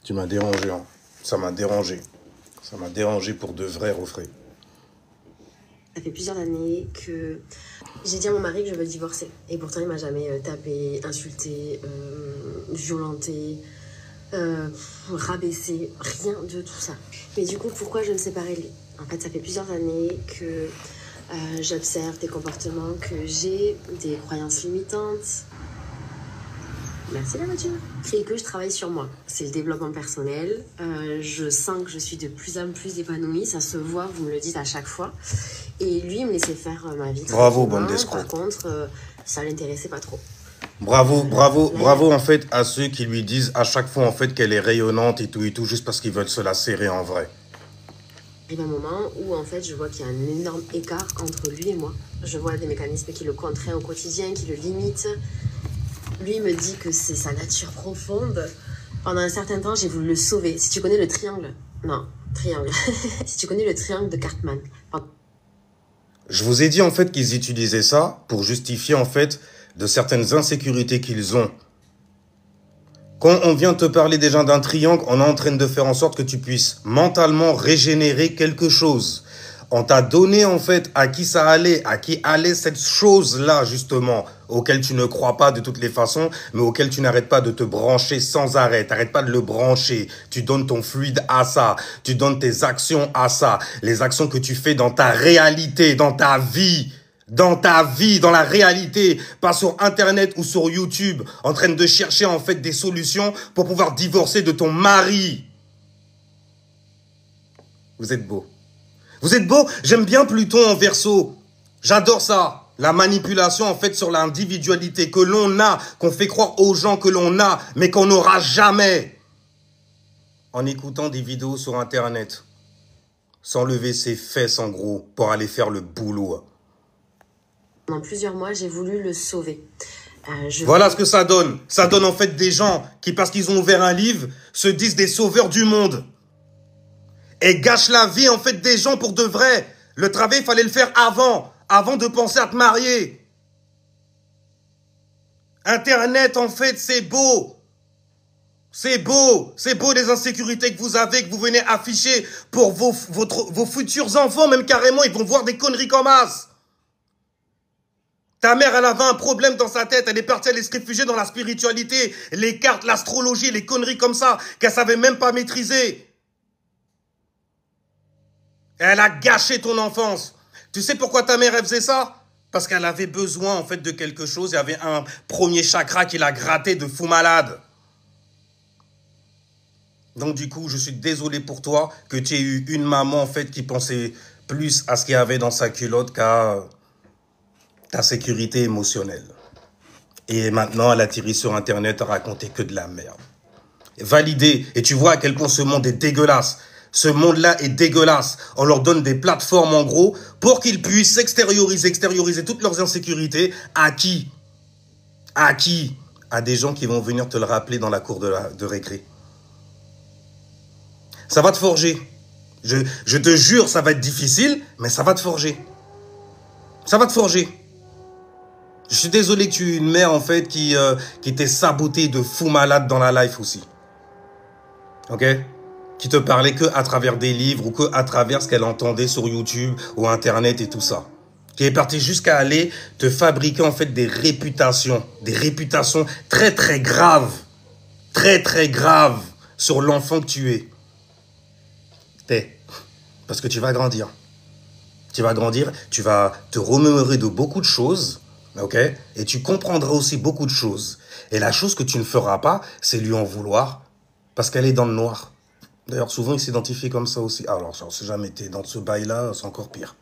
Tu m'as dérangé, hein. Ça m'a dérangé. Ça m'a dérangé pour de vrai, Refrain. Ça fait plusieurs années que j'ai dit à mon mari que je veux divorcer. Et pourtant, il m'a jamais tapé, insulté, violenté, rabaissé, rien de tout ça. Mais du coup, pourquoi je me séparais de lui? En fait, ça fait plusieurs années que j'observe des comportements, que j'ai des croyances limitantes. Merci la voiture. Et que je travaille sur moi. C'est le développement personnel. Je sens que je suis de plus en plus épanouie. Ça se voit, vous me le dites à chaque fois. Et lui, il me laissait faire ma vie. Bravo, bande d'escrocs. Par contre, ça l'intéressait pas trop. Bravo en fait à ceux qui lui disent à chaque fois en fait qu'elle est rayonnante et tout, juste parce qu'ils veulent se la serrer en vrai. Il y a un moment où en fait je vois qu'il y a un énorme écart entre lui et moi. Je vois des mécanismes qui le contraient au quotidien, qui le limitent. Lui me dit que c'est sa nature profonde. Pendant un certain temps, j'ai voulu le sauver. Si tu connais le triangle... Non, triangle. Si tu connais le triangle de Cartman. Je vous ai dit en fait qu'ils utilisaient ça pour justifier en fait de certaines insécurités qu'ils ont. Quand on vient te parler déjà d'un triangle, on est en train de faire en sorte que tu puisses mentalement régénérer quelque chose. On t'a donné en fait à qui ça allait, à qui allait cette chose-là justement, auquel tu ne crois pas de toutes les façons, mais auquel tu n'arrêtes pas de te brancher sans arrêt. T'arrêtes pas de le brancher. Tu donnes ton fluide à ça. Tu donnes tes actions à ça. Les actions que tu fais dans ta réalité, dans ta vie. Dans ta vie, dans la réalité, pas sur Internet ou sur YouTube, en train de chercher en fait des solutions pour pouvoir divorcer de ton mari. Vous êtes beau. Vous êtes beau. J'aime bien Pluton en Verseau. J'adore ça. La manipulation en fait sur l'individualité que l'on a, qu'on fait croire aux gens que l'on a, mais qu'on n'aura jamais. En écoutant des vidéos sur Internet. Sans lever ses fesses en gros, pour aller faire le boulot. Pendant plusieurs mois, j'ai voulu le sauver. Voilà ce que ça donne. Ça donne en fait des gens qui, parce qu'ils ont ouvert un livre, se disent des sauveurs du monde. Et gâchent la vie en fait des gens pour de vrai. Le travail, il fallait le faire avant de penser à te marier. Internet, en fait, c'est beau. C'est beau les insécurités que vous avez, que vous venez afficher pour vos futurs enfants, même carrément, ils vont voir des conneries comme as. Ta mère, elle avait un problème dans sa tête. Elle est partie aller se réfugier dans la spiritualité, les cartes, l'astrologie, les conneries comme ça, qu'elle savait même pas maîtriser. Elle a gâché ton enfance. Tu sais pourquoi ta mère, elle faisait ça? Parce qu'elle avait besoin, en fait, de quelque chose. Il y avait un premier chakra qui l'a gratté de fou malade. Donc, du coup, je suis désolé pour toi que tu aies eu une maman, en fait, qui pensait plus à ce qu'il y avait dans sa culotte qu'à ta sécurité émotionnelle. Et maintenant, elle a tiré sur Internet à raconter que de la merde. Validé. Et tu vois à quel point ce monde est dégueulasse. Ce monde-là est dégueulasse. On leur donne des plateformes, en gros, pour qu'ils puissent extérioriser toutes leurs insécurités. À qui? À qui? À des gens qui vont venir te le rappeler dans la cour de récré. Ça va te forger. Je te jure, ça va être difficile, mais ça va te forger. Ça va te forger. Je suis désolé que tu aies une mère, en fait, qui t'ait saboté de fou malade dans la life aussi. Ok? Qui te parlait que à travers des livres ou que à travers ce qu'elle entendait sur YouTube ou Internet et tout ça. Qui est parti jusqu'à aller te fabriquer, en fait, des réputations très, très graves. Très, très graves sur l'enfant que tu es. Parce que tu vas grandir. Tu vas grandir, tu vas te remémorer de beaucoup de choses. Ok? Et tu comprendras aussi beaucoup de choses. Et la chose que tu ne feras pas, c'est lui en vouloir. Parce qu'elle est dans le noir. D'ailleurs, souvent, ils s'identifient comme ça aussi. Alors, si jamais t'es dans ce bail-là, c'est encore pire.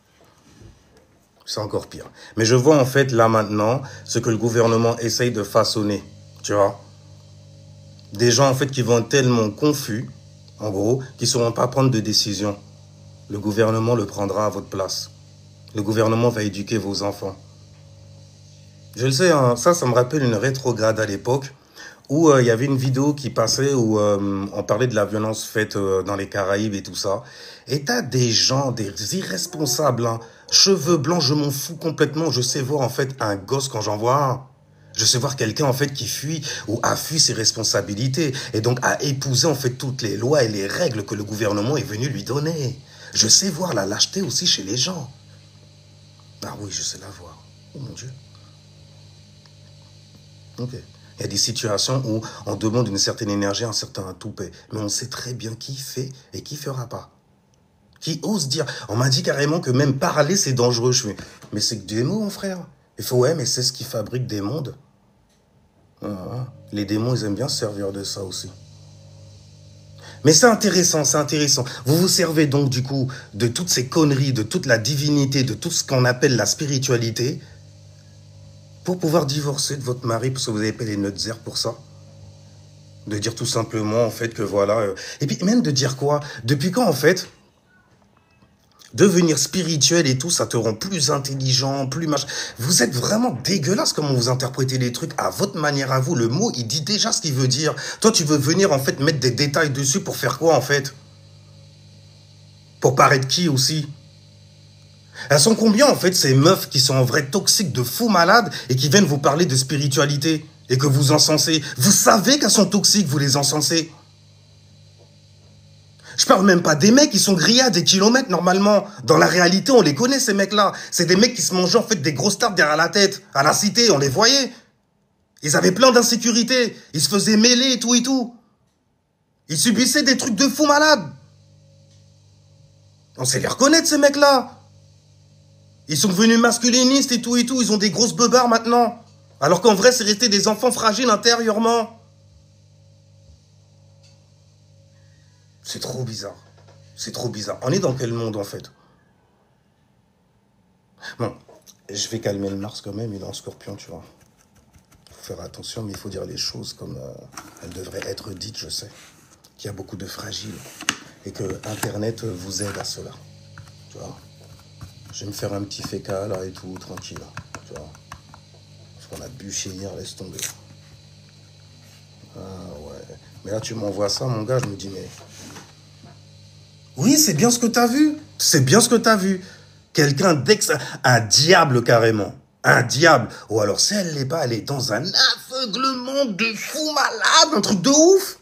C'est encore pire. Mais je vois, en fait, là, maintenant, ce que le gouvernement essaye de façonner. Tu vois? Des gens, en fait, qui vont être tellement confus, en gros, qui ne sauront pas prendre de décision. Le gouvernement le prendra à votre place. Le gouvernement va éduquer vos enfants. Je le sais, hein, ça me rappelle une rétrograde à l'époque où il y avait une vidéo qui passait où on parlait de la violence faite dans les Caraïbes et tout ça. Et t'as des gens, des irresponsables, hein, cheveux blancs, je m'en fous complètement. Je sais voir en fait un gosse quand j'en vois un. Je sais voir quelqu'un, en fait, qui fuit ou a fui ses responsabilités et donc a épousé, en fait, toutes les lois et les règles que le gouvernement est venu lui donner. Je sais voir la lâcheté aussi chez les gens. Ah oui, je sais la voir. Oh mon Dieu. Ok. Il y a des situations où on demande une certaine énergie, un certain toupet. Mais on sait très bien qui fait et qui fera pas. Qui ose dire. On m'a dit carrément que même parler, c'est dangereux. Je fais, mais c'est que des mots, mon frère. Il faut, ouais, mais c'est ce qui fabrique des mondes. Les démons, ils aiment bien se servir de ça aussi. Mais c'est intéressant, c'est intéressant. Vous vous servez donc du coup de toutes ces conneries, de toute la divinité, de tout ce qu'on appelle la spiritualité, pour pouvoir divorcer de votre mari, parce que vous avez payé les nutzer pour ça. De dire tout simplement, en fait, que voilà... Et puis même de dire quoi? Depuis quand, en fait, devenir spirituel et tout, ça te rend plus intelligent, plus machin. Vous êtes vraiment dégueulasse comment vous interprétez les trucs à votre manière à vous. Le mot, il dit déjà ce qu'il veut dire. Toi, tu veux venir, en fait, mettre des détails dessus pour faire quoi, en fait? Pour paraître qui, aussi? Elles sont combien, en fait, ces meufs qui sont en vrai toxiques de fous malades et qui viennent vous parler de spiritualité et que vous encensez? Vous savez qu'elles sont toxiques, vous les encensez. Je parle même pas des mecs qui sont grillés à des kilomètres normalement. Dans la réalité, on les connaît, ces mecs-là. C'est des mecs qui se mangeaient en fait des grosses tartes derrière la tête. À la cité, on les voyait. Ils avaient plein d'insécurité. Ils se faisaient mêler et tout et tout. Ils subissaient des trucs de fous malades. On sait les reconnaître, ces mecs-là. Ils sont devenus masculinistes et tout et tout. Ils ont des grosses beubards maintenant. Alors qu'en vrai, c'est resté des enfants fragiles intérieurement. C'est trop bizarre. C'est trop bizarre. On est dans quel monde, en fait? Bon, je vais calmer le Mars quand même. Il est en scorpion, tu vois. Faut faire attention, mais il faut dire les choses comme elles devraient être dites, je sais. Qu'il y a beaucoup de fragiles. Et que Internet vous aide à cela. Tu vois. Je vais me faire un petit fécal, là, et tout, tranquille. Tu vois. Parce qu'on a bûché hier, laisse tomber. Ah, ouais. Mais là, tu m'envoies ça, mon gars, je me dis, mais... Oui, c'est bien ce que t'as vu. C'est bien ce que t'as vu. Quelqu'un un diable carrément. Un diable. Ou alors, si elle l'est pas, elle est dans un aveuglement de fou malade. Un truc de ouf.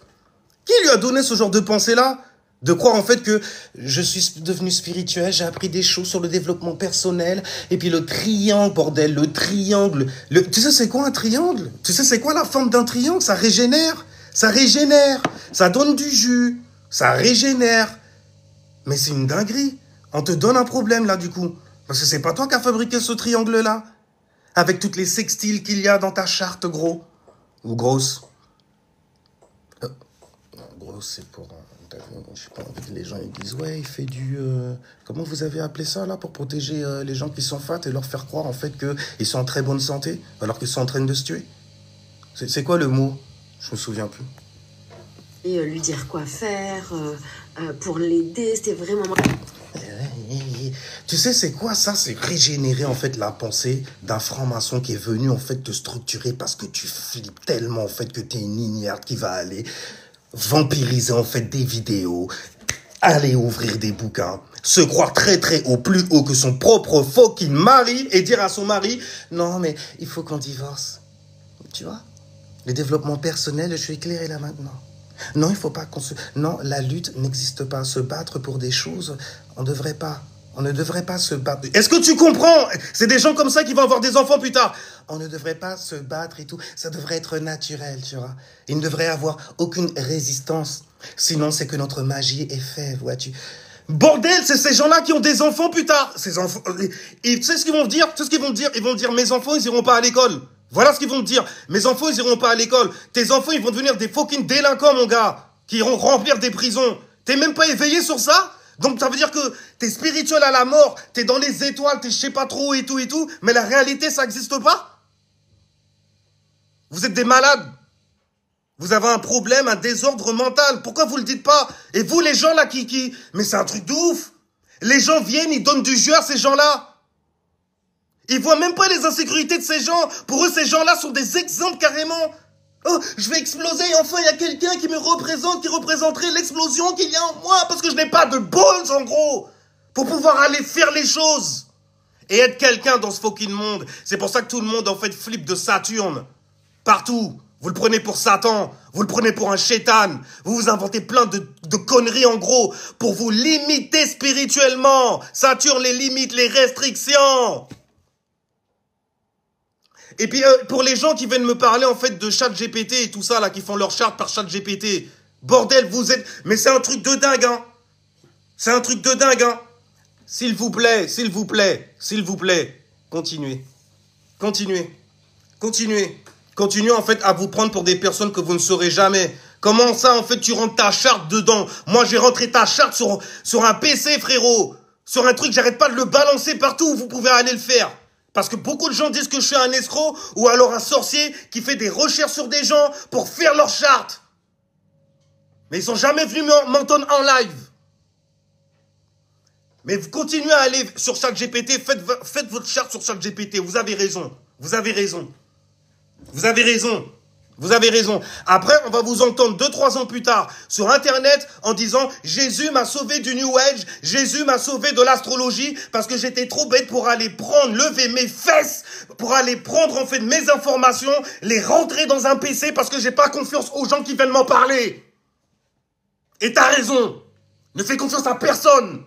Qui lui a donné ce genre de pensée-là? De croire en fait que je suis devenu spirituel, j'ai appris des choses sur le développement personnel. Et puis le triangle, bordel, le triangle. Tu sais c'est quoi un triangle? Tu sais c'est quoi la forme d'un triangle? Ça régénère. Ça régénère. Ça donne du jus. Ça régénère. Mais c'est une dinguerie. On te donne un problème, là, du coup. Parce que c'est pas toi qui as fabriqué ce triangle-là. Avec toutes les sextiles qu'il y a dans ta charte, gros. Ou grosse. Grosse, c'est pour... Je sais pas, en fait, les gens, ils disent, ouais, il fait du... comment vous avez appelé ça, là, pour protéger les gens qui sont fat et leur faire croire, en fait, qu'ils sont en très bonne santé, alors qu'ils sont en train de se tuer? C'est quoi le mot? Je me souviens plus. Et lui dire quoi faire, pour l'aider, c'était vraiment... Tu sais, c'est quoi ça? C'est régénérer, en fait, la pensée d'un franc-maçon qui est venu, en fait, te structurer parce que tu flippes tellement, en fait, que t'es une ignare qui va aller vampiriser, en fait, des vidéos, aller ouvrir des bouquins, se croire très, très haut, plus haut que son propre fucking mari et dire à son mari, non, mais il faut qu'on divorce. Tu vois? Le développement personnel, je suis éclairé là maintenant. Non, il faut pas qu'on se... Non, la lutte n'existe pas. Se battre pour des choses, on devrait pas. On ne devrait pas se battre. Est-ce que tu comprends? C'est des gens comme ça qui vont avoir des enfants plus tard. On ne devrait pas se battre et tout. Ça devrait être naturel, tu vois. Il ne devrait avoir aucune résistance. Sinon, c'est que notre magie est faible, vois-tu. Bordel, c'est ces gens-là qui ont des enfants plus tard. Ces enfants... Et tu sais ce qu'ils vont dire? Tu sais ce qu'ils vont dire? Ils vont dire, mes enfants, ils iront pas à l'école. Voilà ce qu'ils vont te dire. Mes enfants, ils iront pas à l'école. Tes enfants, ils vont devenir des fucking délinquants, mon gars. Qui iront remplir des prisons. T'es même pas éveillé sur ça? Donc ça veut dire que t'es spirituel à la mort. T'es dans les étoiles, t'es je sais pas trop et tout et tout. Mais la réalité, ça existe pas? Vous êtes des malades. Vous avez un problème, un désordre mental. Pourquoi vous le dites pas? Et vous, les gens là qui... Mais c'est un truc de ouf. Les gens viennent, ils donnent du jus à ces gens-là. Ils voient même pas les insécurités de ces gens. Pour eux, ces gens-là sont des exemples carrément. Oh, je vais exploser et enfin, il y a quelqu'un qui me représente, qui représenterait l'explosion qu'il y a en moi. Parce que je n'ai pas de balls, en gros. Pour pouvoir aller faire les choses. Et être quelqu'un dans ce fucking monde. C'est pour ça que tout le monde, en fait, flippe de Saturne. Partout. Vous le prenez pour Satan. Vous le prenez pour un shaitan. Vous vous inventez plein de conneries, en gros, pour vous limiter spirituellement. Saturne, les limites, les restrictions. Et puis, pour les gens qui viennent me parler, en fait, de ChatGPT et tout ça, là, qui font leur charte par ChatGPT. Bordel, vous êtes... Mais c'est un truc de dingue, hein. C'est un truc de dingue, hein. S'il vous plaît, s'il vous plaît, s'il vous plaît, continuez. Continuez. Continuez. Continuez, en fait, à vous prendre pour des personnes que vous ne saurez jamais. Comment ça, en fait, tu rentres ta charte dedans? Moi, j'ai rentré ta charte sur un PC, frérot. Sur un truc, j'arrête pas de le balancer partout où vous pouvez aller le faire. Parce que beaucoup de gens disent que je suis un escroc ou alors un sorcier qui fait des recherches sur des gens pour faire leur charte. Mais ils sont jamais venus m'entendre en live. Mais vous continuez à aller sur ChatGPT, faites votre charte sur ChatGPT. Vous avez raison. Vous avez raison. Vous avez raison. Vous avez raison. Après, on va vous entendre 2-3 ans plus tard sur Internet en disant « Jésus m'a sauvé du New Age, Jésus m'a sauvé de l'astrologie parce que j'étais trop bête pour aller lever mes fesses, pour aller prendre en fait mes informations, les rentrer dans un PC parce que j'ai pas confiance aux gens qui viennent m'en parler. » Et t'as raison. Ne fais confiance à personne.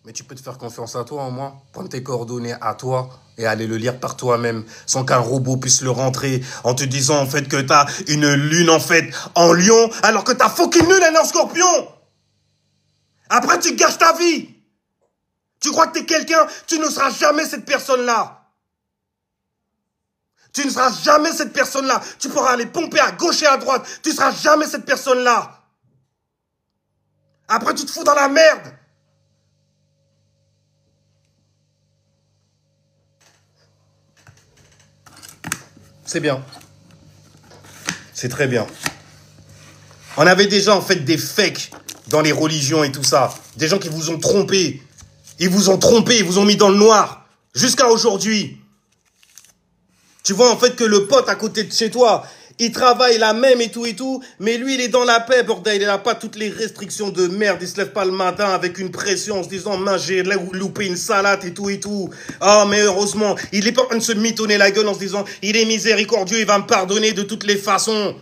Mais tu peux te faire confiance à toi, au moins. Prendre tes coordonnées à toi et aller le lire par toi-même, sans qu'un robot puisse le rentrer, en te disant, en fait, que t'as une lune, en fait, en lion, alors que ta fucking lune est en scorpion. Après, tu gâches ta vie. Tu crois que t'es quelqu'un, tu ne seras jamais cette personne-là. Tu ne seras jamais cette personne-là. Tu pourras aller pomper à gauche et à droite. Tu ne seras jamais cette personne-là. Après, tu te fous dans la merde. C'est bien. C'est très bien. On avait déjà, en fait, des fakes dans les religions et tout ça. Des gens qui vous ont trompé. Ils vous ont trompé, ils vous ont mis dans le noir. Jusqu'à aujourd'hui. Tu vois, en fait, que le pote à côté de chez toi, il travaille la même et tout, mais lui, il est dans la paix, bordel. Il n'a pas toutes les restrictions de merde. Il se lève pas le matin avec une pression en se disant, mince, j'ai loupé une salade et tout. Ah, mais heureusement, il est pas en train de se mitonner la gueule en se disant, il est miséricordieux, il va me pardonner de toutes les façons.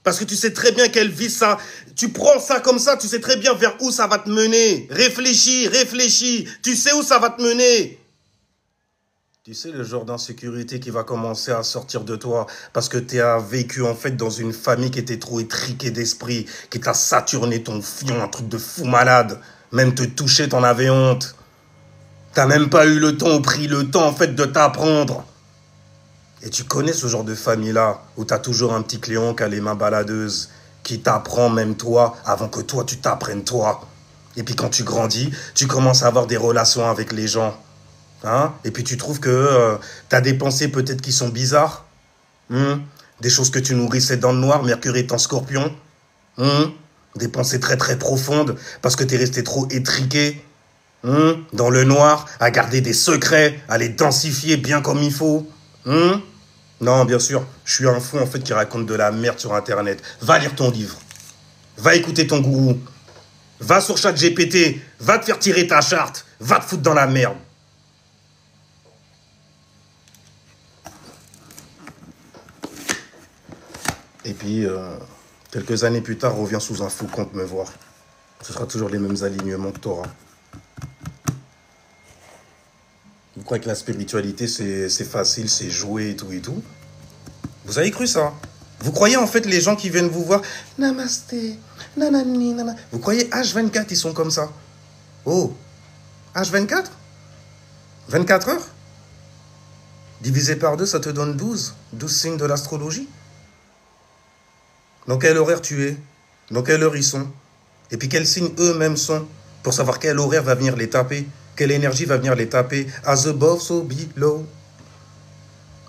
Parce que tu sais très bien qu'elle vit ça. Tu prends ça comme ça, tu sais très bien vers où ça va te mener. Réfléchis, réfléchis. Tu sais où ça va te mener. Tu sais, le genre d'insécurité qui va commencer à sortir de toi parce que tu as vécu en fait dans une famille qui était trop étriquée d'esprit, qui t'a saturné ton fion, un truc de fou malade. Même te toucher, t'en avais honte. T'as même pas eu le temps ou pris le temps en fait de t'apprendre. Et tu connais ce genre de famille-là où t'as toujours un petit Cléon qui a les mains baladeuses, qui t'apprend même toi avant que toi tu t'apprennes toi. Et puis quand tu grandis, tu commences à avoir des relations avec les gens. Hein? Et puis tu trouves que tu as des pensées peut-être qui sont bizarres. Des choses que tu nourrissais dans le noir, Mercure est en scorpion. Des pensées très très profondes parce que tu es resté trop étriqué dans le noir, à garder des secrets, à les densifier bien comme il faut. Non, bien sûr, je suis un fou en fait qui raconte de la merde sur Internet. Va lire ton livre. Va écouter ton gourou. Va sur ChatGPT. Va te faire tirer ta charte. Va te foutre dans la merde. Et puis, quelques années plus tard, reviens sous un faux compte me voir. Ce sera toujours les mêmes alignements que tu auras. Vous croyez que la spiritualité, c'est facile, c'est jouer et tout. Vous avez cru ça? Vous croyez en fait les gens qui viennent vous voir, namasté, nanani, nana. Vous croyez H24, ils sont comme ça? Oh, H24? 24 heures? Divisé par 2, ça te donne 12. 12 signes de l'astrologie. Dans quel horaire tu es? Dans quelle heure ils sont? Et puis quels signes eux-mêmes sont? Pour savoir quel horaire va venir les taper. Quelle énergie va venir les taper. As above, so below.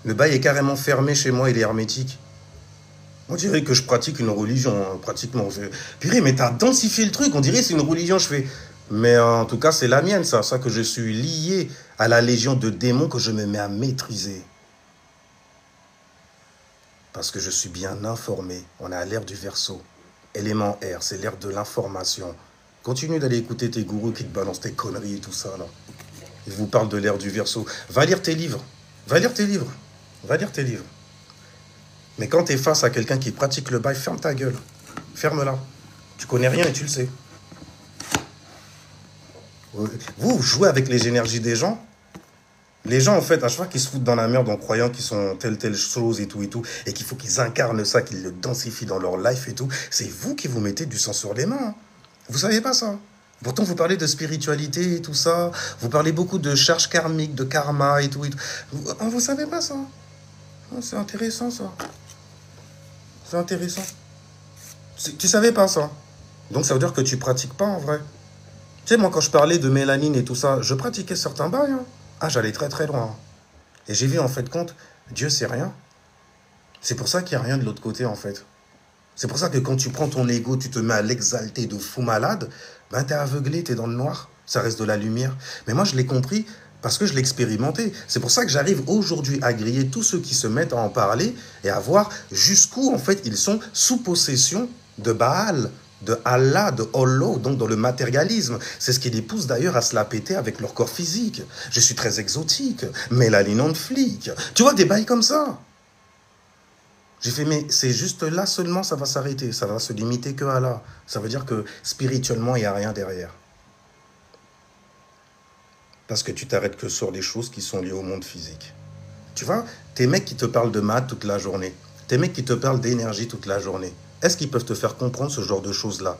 Le bail est carrément fermé chez moi, il est hermétique. On dirait que je pratique une religion, hein, pratiquement. Purée, mais t'as densifié le truc, on dirait que c'est une religion, je fais... Mais en tout cas, c'est la mienne, ça que je suis lié à la légion de démons que je me mets à maîtriser. Parce que je suis bien informé. On est à l'ère du Verseau. Élément R, c'est l'ère de l'information. Continue d'aller écouter tes gourous qui te balancent tes conneries et tout ça, là. Ils vous parlent de l'ère du Verseau. Va lire tes livres. Va lire tes livres. Va lire tes livres. Mais quand tu es face à quelqu'un qui pratique le bail, ferme ta gueule. Ferme-la. Tu connais rien et tu le sais. Vous jouez avec les énergies des gens. Les gens, en fait, à chaque fois qu'ils se foutent dans la merde en croyant qu'ils sont telle chose et tout, et qu'il faut qu'ils incarnent ça, qu'ils le densifient dans leur life et tout, c'est vous qui vous mettez du sang sur les mains. Hein. Vous savez pas ça. Pourtant, vous parlez de spiritualité et tout ça. Vous parlez beaucoup de charges karmiques, de karma et tout. Et tout. Vous savez pas ça. C'est intéressant, ça. C'est intéressant. Tu savais pas ça. Donc, ça veut dire que tu pratiques pas, en vrai. Tu sais, moi, quand je parlais de mélanine et tout ça, je pratiquais certains bails. Hein. Ah, j'allais très, très loin. Et j'ai vu, en fait, compte, Dieu, c'est rien. C'est pour ça qu'il n'y a rien de l'autre côté, en fait. C'est pour ça que quand tu prends ton ego, tu te mets à l'exalter de fou malade, ben t'es aveuglé, t'es dans le noir, ça reste de la lumière. Mais moi, je l'ai compris parce que je l'ai expérimenté. C'est pour ça que j'arrive aujourd'hui à griller tous ceux qui se mettent à en parler et à voir jusqu'où, en fait, ils sont sous possession de Baal, de Allah, de Allah, donc dans le matérialisme. C'est ce qui les pousse d'ailleurs à se la péter avec leur corps physique. Je suis très exotique, mélanine en flic. Tu vois, des bails comme ça. J'ai fait, mais c'est juste là seulement, ça va s'arrêter. Ça va se limiter que à là. Ça veut dire que spirituellement, il n'y a rien derrière. Parce que tu t'arrêtes que sur les choses qui sont liées au monde physique. Tu vois, tes mecs qui te parlent de maths toute la journée, tes mecs qui te parlent d'énergie toute la journée, est-ce qu'ils peuvent te faire comprendre ce genre de choses-là?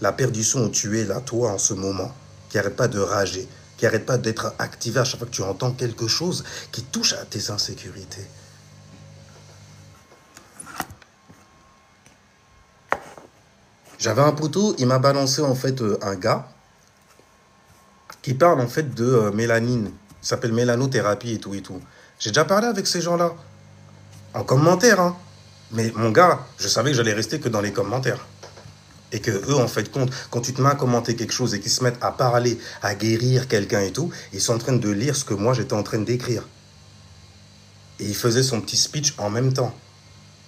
La perdition où tu es là, toi, en ce moment, qui n'arrête pas de rager, qui n'arrête pas d'être activé à chaque fois que tu entends quelque chose qui touche à tes insécurités. J'avais un poteau, il m'a balancé en fait un gars qui parle en fait de mélanine. Il s'appelle mélanothérapie et tout et tout. J'ai déjà parlé avec ces gens-là. En commentaire, hein. Mais mon gars, je savais que j'allais rester que dans les commentaires. Et que eux, en fait, compte, quand tu te mets à commenter quelque chose et qu'ils se mettent à parler, à guérir quelqu'un et tout, ils sont en train de lire ce que moi j'étais en train d'écrire. Et il faisait son petit speech en même temps.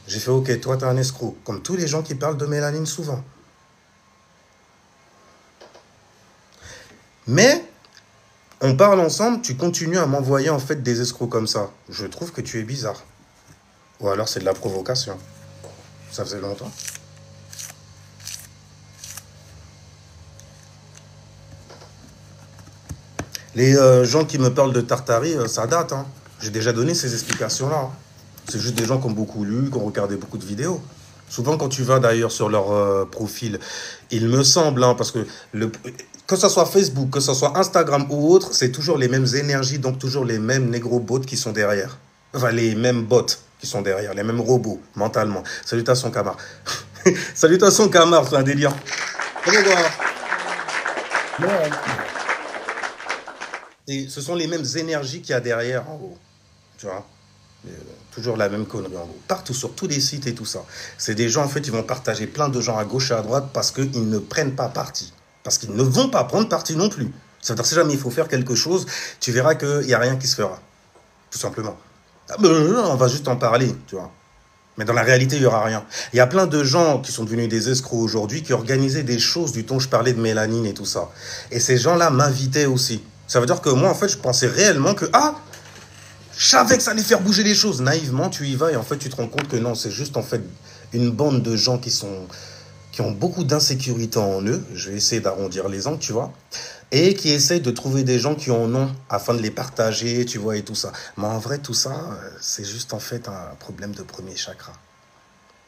J'ai fait, ok, toi t'es un escroc. Comme tous les gens qui parlent de mélanine souvent. Mais, on parle ensemble, tu continues à m'envoyer en fait des escrocs comme ça. Je trouve que tu es bizarre. Ou alors c'est de la provocation. Ça faisait longtemps. Les gens qui me parlent de Tartari, ça date. Hein. J'ai déjà donné ces explications-là. Hein. C'est juste des gens qui ont beaucoup lu, qui ont regardé beaucoup de vidéos. Souvent, quand tu vas d'ailleurs sur leur profil, il me semble, hein, parce que que ce soit Facebook, que ce soit Instagram ou autre, c'est toujours les mêmes énergies, donc toujours les mêmes négro-bots qui sont derrière. Enfin, les mêmes bots qui sont derrière, les mêmes robots, mentalement. Salutations, Camar. Salutations, Camar, c'est un délire. Et ce sont les mêmes énergies qu'il y a derrière, en gros. Tu vois toujours la même connerie, en gros. Partout, sur tous les sites et tout ça. C'est des gens, en fait, ils vont partager plein de gens à gauche et à droite parce qu'ils ne prennent pas parti. Parce qu'ils ne vont pas prendre parti non plus. C'est-à-dire, si jamais il faut faire quelque chose, tu verras qu'il n'y a rien qui se fera. Tout simplement. Ah ben, on va juste en parler, tu vois. Mais dans la réalité, il n'y aura rien. Il y a plein de gens qui sont devenus des escrocs aujourd'hui, qui organisaient des choses du ton, je parlais de mélanine et tout ça. Et ces gens-là m'invitaient aussi. Ça veut dire que moi, en fait, je pensais réellement que, je savais que ça allait faire bouger les choses. Naïvement, tu y vas et en fait, tu te rends compte que non, c'est juste en fait une bande de gens qui ont beaucoup d'insécurité en eux. Je vais essayer d'arrondir les angles, tu vois. Et qui essayent de trouver des gens qui en ont afin de les partager, tu vois, et tout ça. Mais en vrai, tout ça, c'est juste en fait un problème de premier chakra.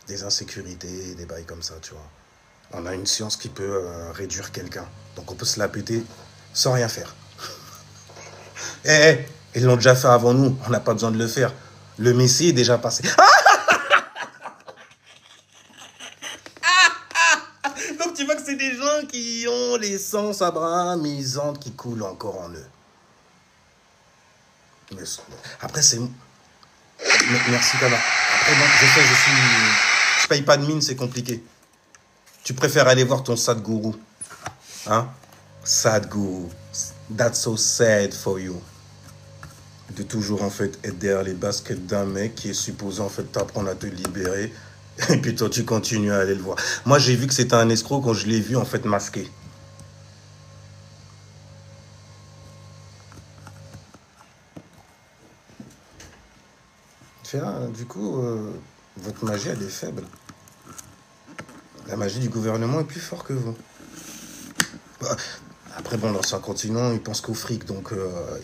Des insécurités, des bails comme ça, tu vois. On a une science qui peut réduire quelqu'un. Donc on peut se la péter sans rien faire. Ils l'ont déjà fait avant nous, on n'a pas besoin de le faire. Le Messie est déjà passé. Donc tu vois que c'est des gens qui ont l'essence abrahamisante qui coule encore en eux. Mais après, c'est... Merci, Kama. Après, bon, je sais, je paye pas de mine, c'est compliqué. Tu préfères aller voir ton Sadhguru. Hein? Sadhguru. That's so sad for you. De toujours en fait être derrière les baskets d'un mec qui est supposé en fait t'apprendre à te libérer et puis toi tu continues à aller le voir. Moi j'ai vu que c'était un escroc quand je l'ai vu en fait masqué. Du coup Votre magie, elle est faible. La magie du gouvernement est plus forte que vous. Bah, après, bon, dans un continent, ils pensent qu'au fric. Donc,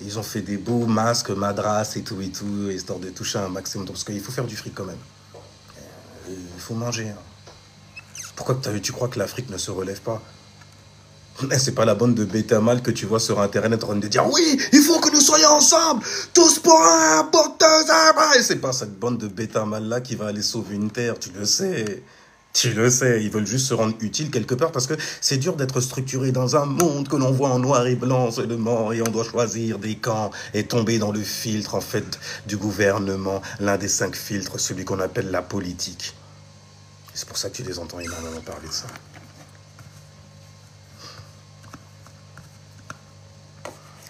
ils ont fait des beaux masques, madras et tout, histoire de toucher un maximum. Parce qu'il faut faire du fric quand même. Il faut manger. Hein. Pourquoi tu crois que l'Afrique ne se relève pas? C'est pas la bande de bêta mâles que tu vois sur Internet en train de dire oui, il faut que nous soyons ensemble, tous pour un, pour deux, et c'est pas cette bande de bêta mâles là qui va aller sauver une terre, tu le sais. Tu le sais, ils veulent juste se rendre utiles quelque part parce que c'est dur d'être structuré dans un monde que l'on voit en noir et blanc seulement et on doit choisir des camps et tomber dans le filtre en fait du gouvernement, l'un des 5 filtres, celui qu'on appelle la politique. C'est pour ça que tu les entends énormément parler de ça.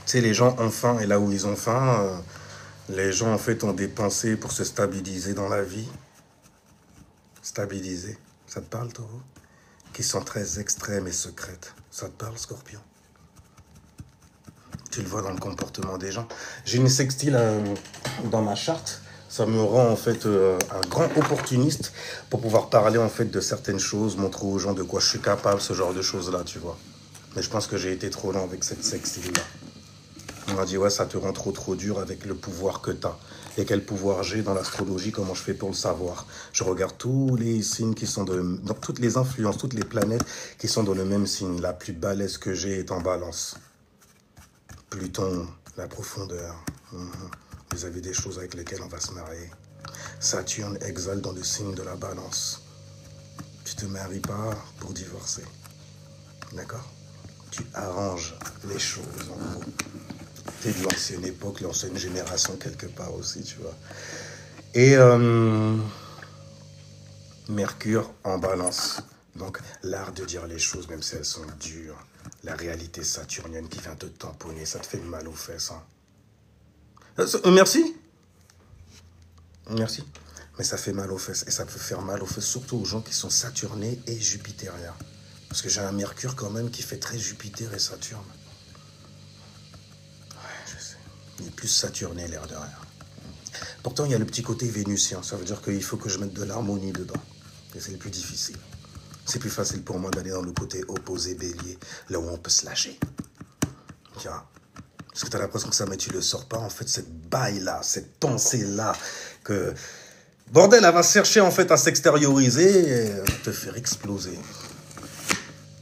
Tu sais, les gens ont faim, et là où ils ont faim, les gens en fait ont des pensées pour se stabiliser dans la vie. Stabiliser, ça te parle, Taureau? Qui sont très extrêmes et secrètes. Ça te parle, Scorpion? Tu le vois dans le comportement des gens. J'ai une sextile dans ma charte. Ça me rend en fait un grand opportuniste pour pouvoir parler en fait de certaines choses, montrer aux gens de quoi je suis capable, ce genre de choses-là, tu vois. Mais je pense que j'ai été trop lent avec cette sextile-là. On m'a dit, ouais, ça te rend trop dur avec le pouvoir que tu as. Et quel pouvoir j'ai dans l'astrologie, comment je fais pour le savoir? Je regarde tous les signes qui sont dans toutes les influences, toutes les planètes qui sont dans le même signe. La plus balèze que j'ai est en balance. Pluton, la profondeur. Vous avez des choses avec lesquelles on va se marier. Saturne exale dans le signe de la balance. Tu te maries pas pour divorcer. D'accord? Tu arranges les choses, en gros. T'es de l'ancienne époque, l'ancienne génération quelque part aussi, tu vois. Et Mercure en balance. Donc, l'art de dire les choses, même si elles sont dures. La réalité saturnienne qui vient te tamponner, ça te fait mal aux fesses. Hein. Merci. Merci. Mais ça fait mal aux fesses. Et ça peut faire mal aux fesses, surtout aux gens qui sont saturnés et jupitériens. Parce que j'ai un Mercure quand même qui fait très Jupiter et Saturne. Il est plus saturné, l'air de rien. Pourtant, il y a le petit côté vénusien. Ça veut dire qu'il faut que je mette de l'harmonie dedans. Et c'est le plus difficile. C'est plus facile pour moi d'aller dans le côté opposé bélier, là où on peut se lâcher. Tu vois? Parce que tu as l'impression que ça, mais tu le sors pas. En fait, cette baille-là, cette pensée-là, que... Bordel, elle va chercher en fait à s'extérioriser et te faire exploser.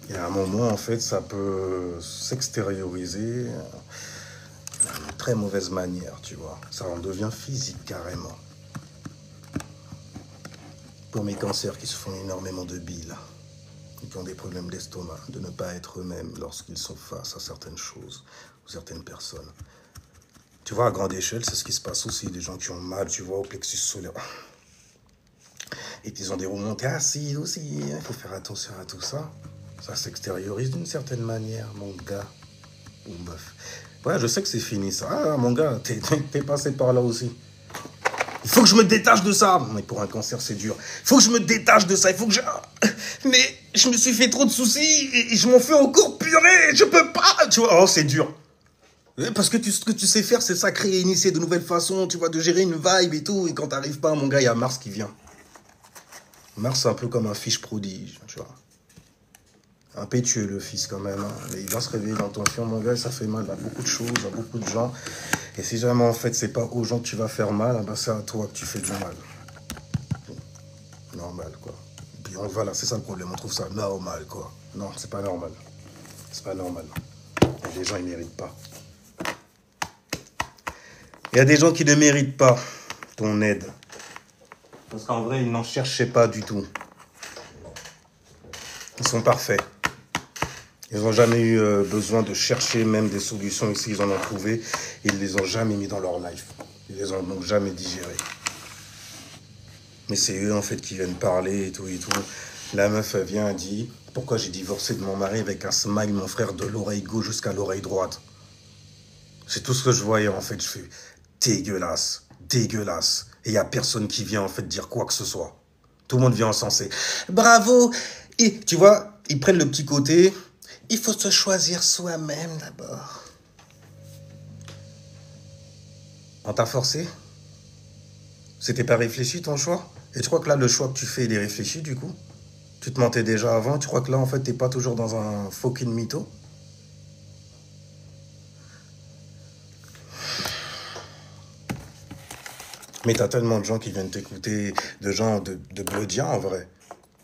Il y a un moment, en fait, ça peut s'extérioriser... d'une très mauvaise manière, tu vois. Ça en devient physique, carrément. Pour mes cancers qui se font énormément de bile, et qui ont des problèmes d'estomac, de ne pas être eux-mêmes lorsqu'ils sont face à certaines choses, ou certaines personnes. Tu vois, à grande échelle, c'est ce qui se passe aussi. Des gens qui ont mal, tu vois, au plexus solaire. Et ils ont des remontées acides aussi. Il faut faire attention à tout ça. Ça s'extériorise d'une certaine manière, mon gars ou meuf. Ouais, je sais que c'est fini ça. Ah, mon gars, t'es passé par là aussi. Il faut que je me détache de ça. Mais pour un cancer, c'est dur. Il faut que je me détache de ça. Il faut que je... Mais je me suis fait trop de soucis et je m'en fais encore purée. Je peux pas. Tu vois, oh, c'est dur. Parce que ce que tu sais faire, c'est ça, créer, initier de nouvelles façons, tu vois, de gérer une vibe et tout. Et quand t'arrives pas, mon gars, il y a Mars qui vient. Mars, c'est un peu comme un fiche prodige, tu vois. Impétueux, le fils, quand même. Hein. Mais il va se réveiller dans ton fion, mon gars, et ça fait mal à beaucoup de choses, à beaucoup de gens. Et si jamais, en fait, c'est pas aux gens que tu vas faire mal, ben c'est à toi que tu fais du mal. Normal, quoi. Et puis, voilà, c'est ça le problème. On trouve ça normal, quoi. Non, c'est pas normal. C'est pas normal. Et les gens, ils méritent pas. Il y a des gens qui ne méritent pas ton aide. Parce qu'en vrai, ils n'en cherchaient pas du tout. Ils sont parfaits. Ils n'ont jamais eu besoin de chercher même des solutions. Ici, ils en ont trouvé. Ils ne les ont jamais mis dans leur life. Ils les ont donc jamais digérés. Mais c'est eux, en fait, qui viennent parler et tout et tout. La meuf, elle vient et dit, pourquoi j'ai divorcé de mon mari avec un smile, mon frère, de l'oreille gauche jusqu'à l'oreille droite. C'est tout ce que je voyais, en fait. Je fais dégueulasse, dégueulasse. Et il n'y a personne qui vient, en fait, dire quoi que ce soit. Tout le monde vient encenser. Bravo. Et tu vois, ils prennent le petit côté... Il faut se choisir soi-même d'abord. On t'a forcé? C'était pas réfléchi ton choix? Et tu crois que là, le choix que tu fais, il est réfléchi, du coup? Tu te mentais déjà avant, tu crois que là, en fait, t'es pas toujours dans un fucking mytho? Mais t'as tellement de gens qui viennent t'écouter, de gens de Blodia, en vrai,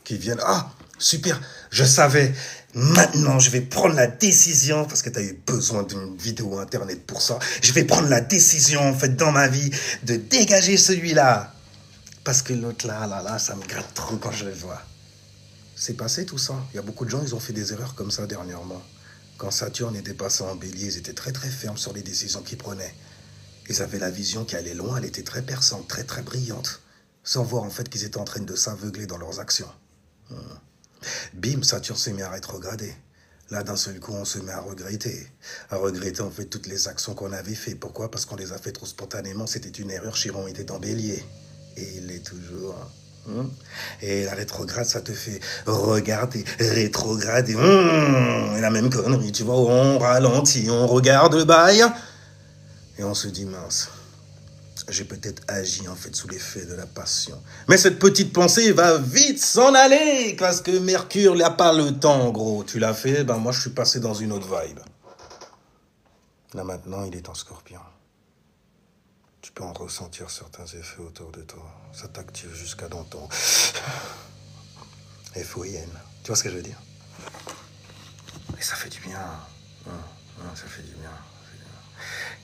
qui viennent, ah, super, je savais, maintenant, je vais prendre la décision, parce que t'as eu besoin d'une vidéo internet pour ça, je vais prendre la décision, en fait, dans ma vie, de dégager celui-là. Parce que l'autre, là, ça me gratte trop quand je le vois. C'est passé tout ça. Il y a beaucoup de gens, ils ont fait des erreurs comme ça dernièrement. Quand Saturne était passé en bélier, ils étaient très très fermes sur les décisions qu'ils prenaient. Ils avaient la vision qui allait loin, elle était très perçante, très très brillante. Sans voir en fait qu'ils étaient en train de s'aveugler dans leurs actions. Bim, Saturne s'est mis à rétrograder. Là, d'un seul coup, on se met à regretter. À regretter en fait toutes les actions qu'on avait faites. Pourquoi? Parce qu'on les a fait trop spontanément. C'était une erreur. Chiron était en bélier. Et il l'est toujours. Et la rétrograde, ça te fait regarder, rétrograder. Et la même connerie, tu vois, on ralentit, on regarde le bail. Et on se dit, mince, j'ai peut-être agi en fait sous l'effet de la passion. Mais cette petite pensée va vite s'en aller, parce que Mercure n'a pas le temps, gros. Tu l'as fait, ben moi je suis passé dans une autre vibe. Là maintenant, il est en Scorpion. Tu peux en ressentir certains effets autour de toi. Ça t'active jusqu'à dans ton FOIN. Tu vois ce que je veux dire? Et ça fait du bien. Ça fait du bien.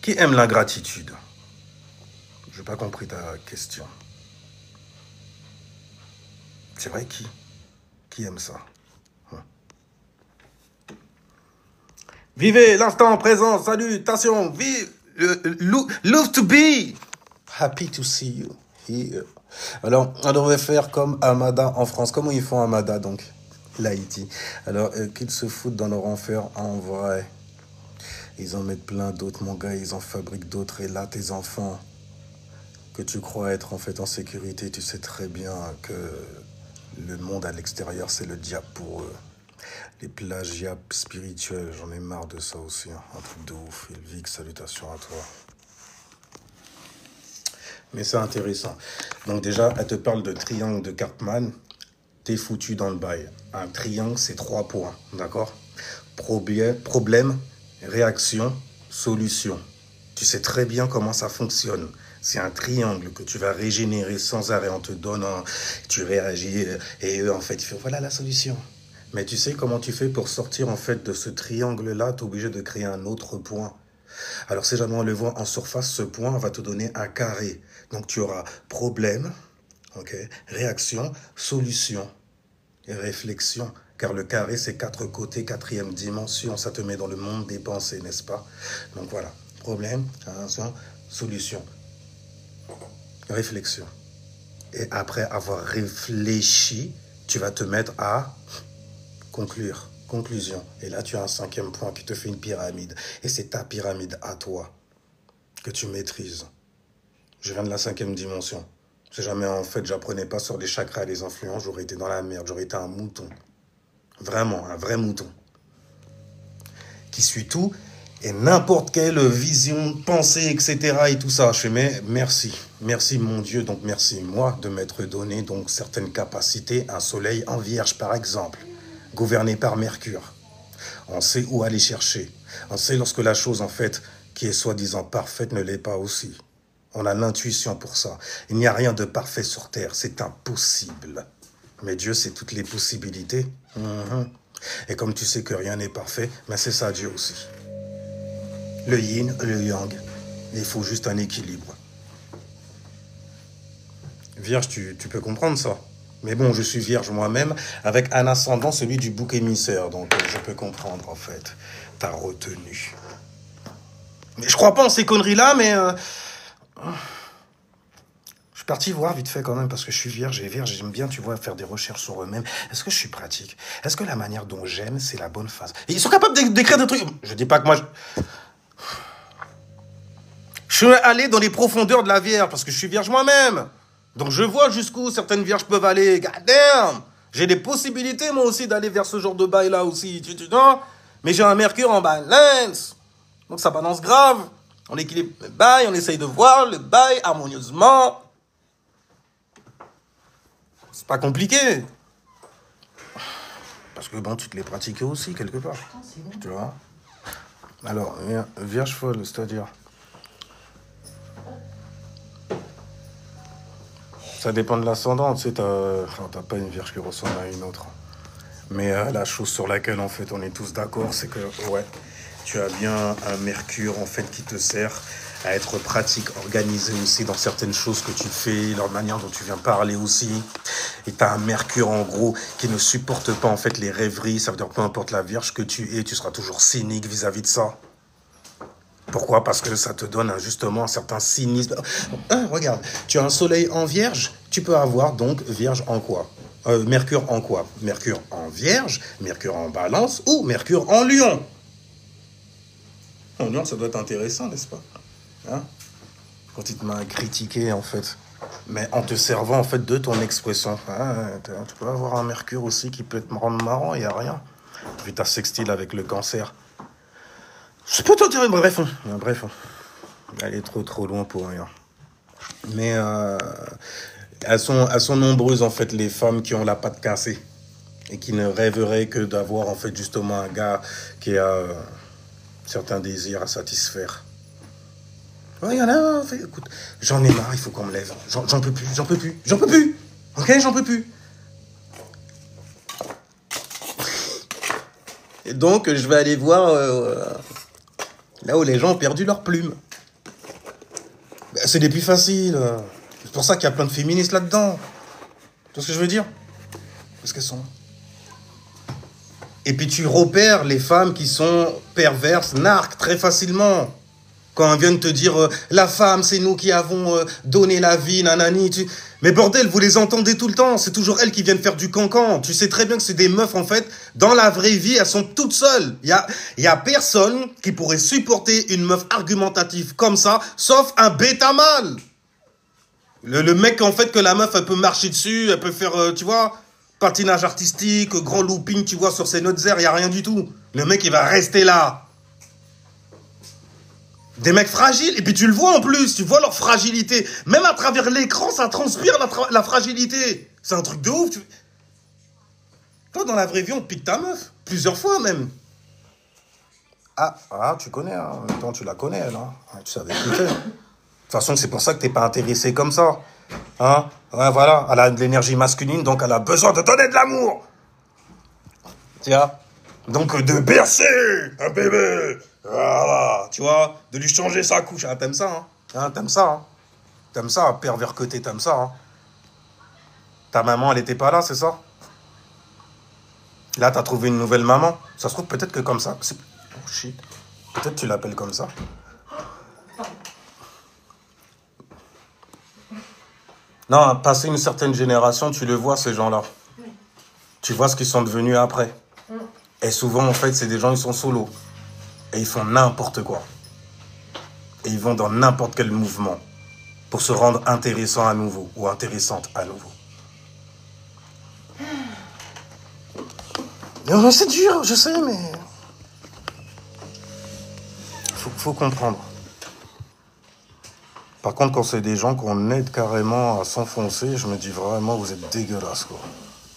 Qui aime l'ingratitude? Je n'ai pas compris ta question. C'est vrai, qui aime ça? Vivez l'instant présent. Salutations. Vive. Love to be. Happy to see you here. Alors, on devrait faire comme Amada en France. Comment ils font Amada, donc? L'Haïti. Alors, qu'ils se foutent dans leur enfer en vrai. Ils en mettent plein d'autres, mon gars. Ils en fabriquent d'autres. Et là, tes enfants, que tu crois être en fait en sécurité, tu sais très bien que le monde à l'extérieur, c'est le diable pour eux. Les plagiats spirituels, j'en ai marre de ça aussi. Un truc de ouf. Elvic, salutations à toi. Mais c'est intéressant. Donc déjà, elle te parle de triangle de Karpman. T'es foutu dans le bail. Un triangle, c'est 3 points. D'accord? Problème, réaction, solution. Tu sais très bien comment ça fonctionne. C'est un triangle que tu vas régénérer sans arrêt en te donnant. Tu réagis et eux, en fait, ils font voilà la solution. Mais tu sais comment tu fais pour sortir en fait de ce triangle-là? Tu es obligé de créer un autre point. Alors si jamais on le voit en surface, ce point va te donner un carré. Donc tu auras problème, okay, réaction, solution et réflexion. Car le carré, c'est 4 côtés, 4e dimension. Ça te met dans le monde des pensées, n'est-ce pas? Donc voilà, problème, réaction, solution, réflexion. Et après avoir réfléchi, tu vas te mettre à conclure. Conclusion. Et là, tu as un 5e point qui te fait une pyramide. Et c'est ta pyramide à toi que tu maîtrises. Je viens de la 5e dimension. Si jamais, en fait, j'apprenais pas sur les chakras et les influences, j'aurais été dans la merde. J'aurais été un mouton. Vraiment, un vrai mouton. Qui suit tout et n'importe quelle vision, pensée, etc. et tout ça. Je fais, mais merci. Merci, mon Dieu. Donc, merci, moi, de m'être donné donc certaines capacités. Un soleil en vierge, par exemple. Gouverné par Mercure. On sait où aller chercher. On sait lorsque la chose, en fait, qui est soi-disant parfaite, ne l'est pas aussi. On a l'intuition pour ça. Il n'y a rien de parfait sur Terre. C'est impossible. Mais Dieu, c'est toutes les possibilités. Et comme tu sais que rien n'est parfait, mais c'est ça Dieu aussi. Le yin, le yang. Il faut juste un équilibre. Vierge, tu peux comprendre ça. Mais bon, je suis vierge moi-même, avec un ascendant, celui du bouc émissaire. Donc, je peux comprendre, en fait, ta retenue. Mais je crois pas en ces conneries-là, mais... Je suis parti voir vite fait quand même, parce que je suis vierge, et vierge, j'aime bien, tu vois, faire des recherches sur eux-mêmes. Est-ce que je suis pratique? Est-ce que la manière dont j'aime, c'est la bonne phase? Et ils sont capables d'écrire des trucs... Je dis pas que moi... Je suis allé dans les profondeurs de la vierge, parce que je suis vierge moi-même. Donc je vois jusqu'où certaines vierges peuvent aller. God damn! J'ai des possibilités moi aussi d'aller vers ce genre de bail là aussi. Non? Mais j'ai un Mercure en balance. Donc ça balance grave. On équilibre le bail, on essaye de voir le bail harmonieusement. C'est pas compliqué. Parce que bon, tu te les pratiquais aussi, quelque part. Tu vois? Alors, vierge folle, c'est-à-dire... Ça dépend de l'ascendant, tu sais, t'as pas une vierge qui ressemble à une autre. Mais la chose sur laquelle, en fait, on est tous d'accord, c'est que, ouais, tu as bien un Mercure, en fait, qui te sert à être pratique, organisé aussi dans certaines choses que tu fais, la manière dont tu viens parler aussi. Et tu as un Mercure, en gros, qui ne supporte pas, en fait, les rêveries. Ça veut dire, peu importe la vierge que tu es, tu seras toujours cynique vis-à-vis de ça. Pourquoi? Parce que ça te donne justement un certain cynisme. Regarde, tu as un soleil en vierge, tu peux avoir donc vierge en quoi? Mercure en quoi? Mercure en vierge, Mercure en balance ou Mercure en lion. En lion, ça doit être intéressant, n'est-ce pas? Hein? Quand il te met à critiquer, en fait. Mais en te servant, en fait, de ton expression. Hein, tu peux avoir un Mercure aussi qui peut te rendre marrant, il n'y a rien. Vu ta sextile avec le cancer. Je peux t'en dire, bref, elle est trop loin pour rien. Mais elles sont nombreuses, en fait, les femmes qui ont la patte cassée et qui ne rêveraient que d'avoir, en fait, justement un gars qui a certains désirs à satisfaire. Ouais, il y en a, en fait, écoute, j'en ai marre, il faut qu'on me lève. J'en peux plus. Ok, j'en peux plus. Et donc, je vais aller voir... là où les gens ont perdu leur plume. C'est des plus faciles. C'est pour ça qu'il y a plein de féministes là-dedans. Tu vois ce que je veux dire? Parce qu'elles sont... Et puis tu repères les femmes qui sont perverses, narques, très facilement. Quand elles viennent te dire la femme, c'est nous qui avons donné la vie, nanani. Mais bordel, vous les entendez tout le temps. C'est toujours elles qui viennent faire du cancan. Tu sais très bien que c'est des meufs, en fait. Dans la vraie vie, elles sont toutes seules. Il y a personne qui pourrait supporter une meuf argumentative comme ça, sauf un bêta mâle. Le mec, en fait, que la meuf, elle peut marcher dessus, elle peut faire, tu vois, patinage artistique, grand looping, tu vois, sur ses notes airs, il n'y a rien du tout. Le mec, il va rester là. Des mecs fragiles, et puis tu le vois en plus, tu vois leur fragilité. Même à travers l'écran, ça transpire la fragilité. C'est un truc de ouf. Toi, dans la vraie vie, on te pique ta meuf. Plusieurs fois même. Ah, tu connais, hein. En même temps, tu la connais, elle. Hein. Tu savais écouter. De toute façon, c'est pour ça que t'es pas intéressé comme ça. Hein? Ouais, voilà, elle a de l'énergie masculine, donc elle a besoin de donner de l'amour. Tiens. Donc, de bercer un bébé. Voilà, tu vois, de lui changer sa couche. Ah, t'aimes ça, hein? T'aimes ça, hein? T'aimes ça, pervers côté, t'aimes ça, hein? Ta maman, elle était pas là, c'est ça? Là, t'as trouvé une nouvelle maman. Ça se trouve peut-être que comme ça. Oh shit. Peut-être tu l'appelles comme ça. Non, passer une certaine génération, tu le vois, ces gens-là. Tu vois ce qu'ils sont devenus après. Et souvent, en fait, c'est des gens, ils sont solos. Et ils font n'importe quoi. Et ils vont dans n'importe quel mouvement pour se rendre intéressant à nouveau ou intéressante à nouveau. C'est dur, je sais, mais... Faut comprendre. Par contre, quand c'est des gens qu'on aide carrément à s'enfoncer, je me dis vraiment, vous êtes dégueulasse, quoi.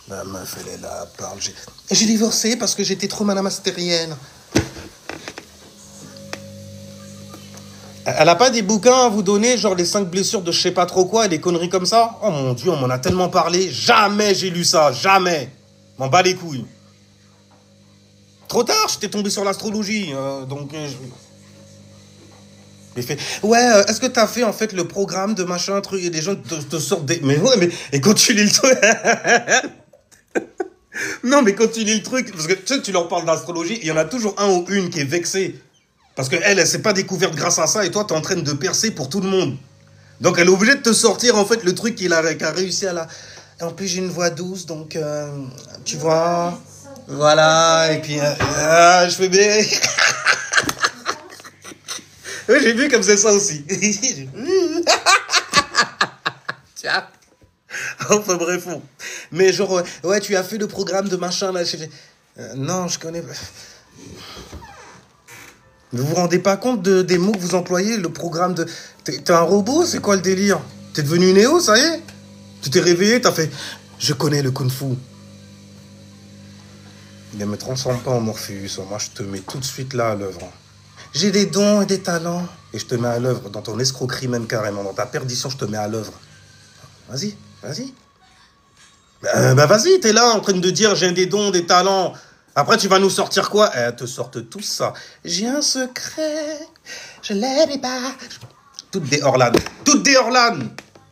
La meuf, elle est là, elle parle. J'ai divorcé parce que j'étais trop madame astérienne. Elle a pas des bouquins à vous donner, genre les 5 blessures de je sais pas trop quoi, et des conneries comme ça? Oh mon Dieu, on m'en a tellement parlé. Jamais j'ai lu ça, jamais. M'en bats les couilles. Trop tard, j'étais tombé sur l'astrologie, donc... J'ai fait, ouais, est-ce que t'as fait en fait le programme de machin, truc, et des gens te sortent des... Mais ouais, mais... Et quand tu lis le truc... Non, mais quand tu lis le truc, parce que tu sais, tu leur parles d'astrologie, il y en a toujours un ou une qui est vexée. Parce qu'elle s'est pas découverte grâce à ça, et toi, t'es en train de percer pour tout le monde. Donc, elle est obligée de te sortir, en fait, le truc qu'elle a réussi à la... En plus, j'ai une voix douce, donc, tu vois... Voilà, et puis, je fais bien... Oui, j'ai vu comme c'est ça aussi. Tiens. Enfin, bref. Mais genre, ouais, tu as fait le programme de machin, là. Non, je connais pas. Vous vous rendez pas compte des mots que vous employez, le programme de... T'es un robot? C'est quoi le délire? T'es devenu Néo, ça y est? Tu t'es réveillé, t'as fait... Je connais le kung-fu. Ne me transforme pas en Morpheus. Moi, je te mets tout de suite là à l'œuvre. J'ai des dons et des talents. Et je te mets à l'œuvre. Dans ton escroquerie même carrément. Dans ta perdition, je te mets à l'œuvre. Vas-y, vas-y. Bah vas-y, t'es là en train de dire j'ai des dons, des talents. Après, tu vas nous sortir quoi? Te sortent tous ça. J'ai un secret, je l'ai pas. Toutes des Orlan. Toutes des Orlan.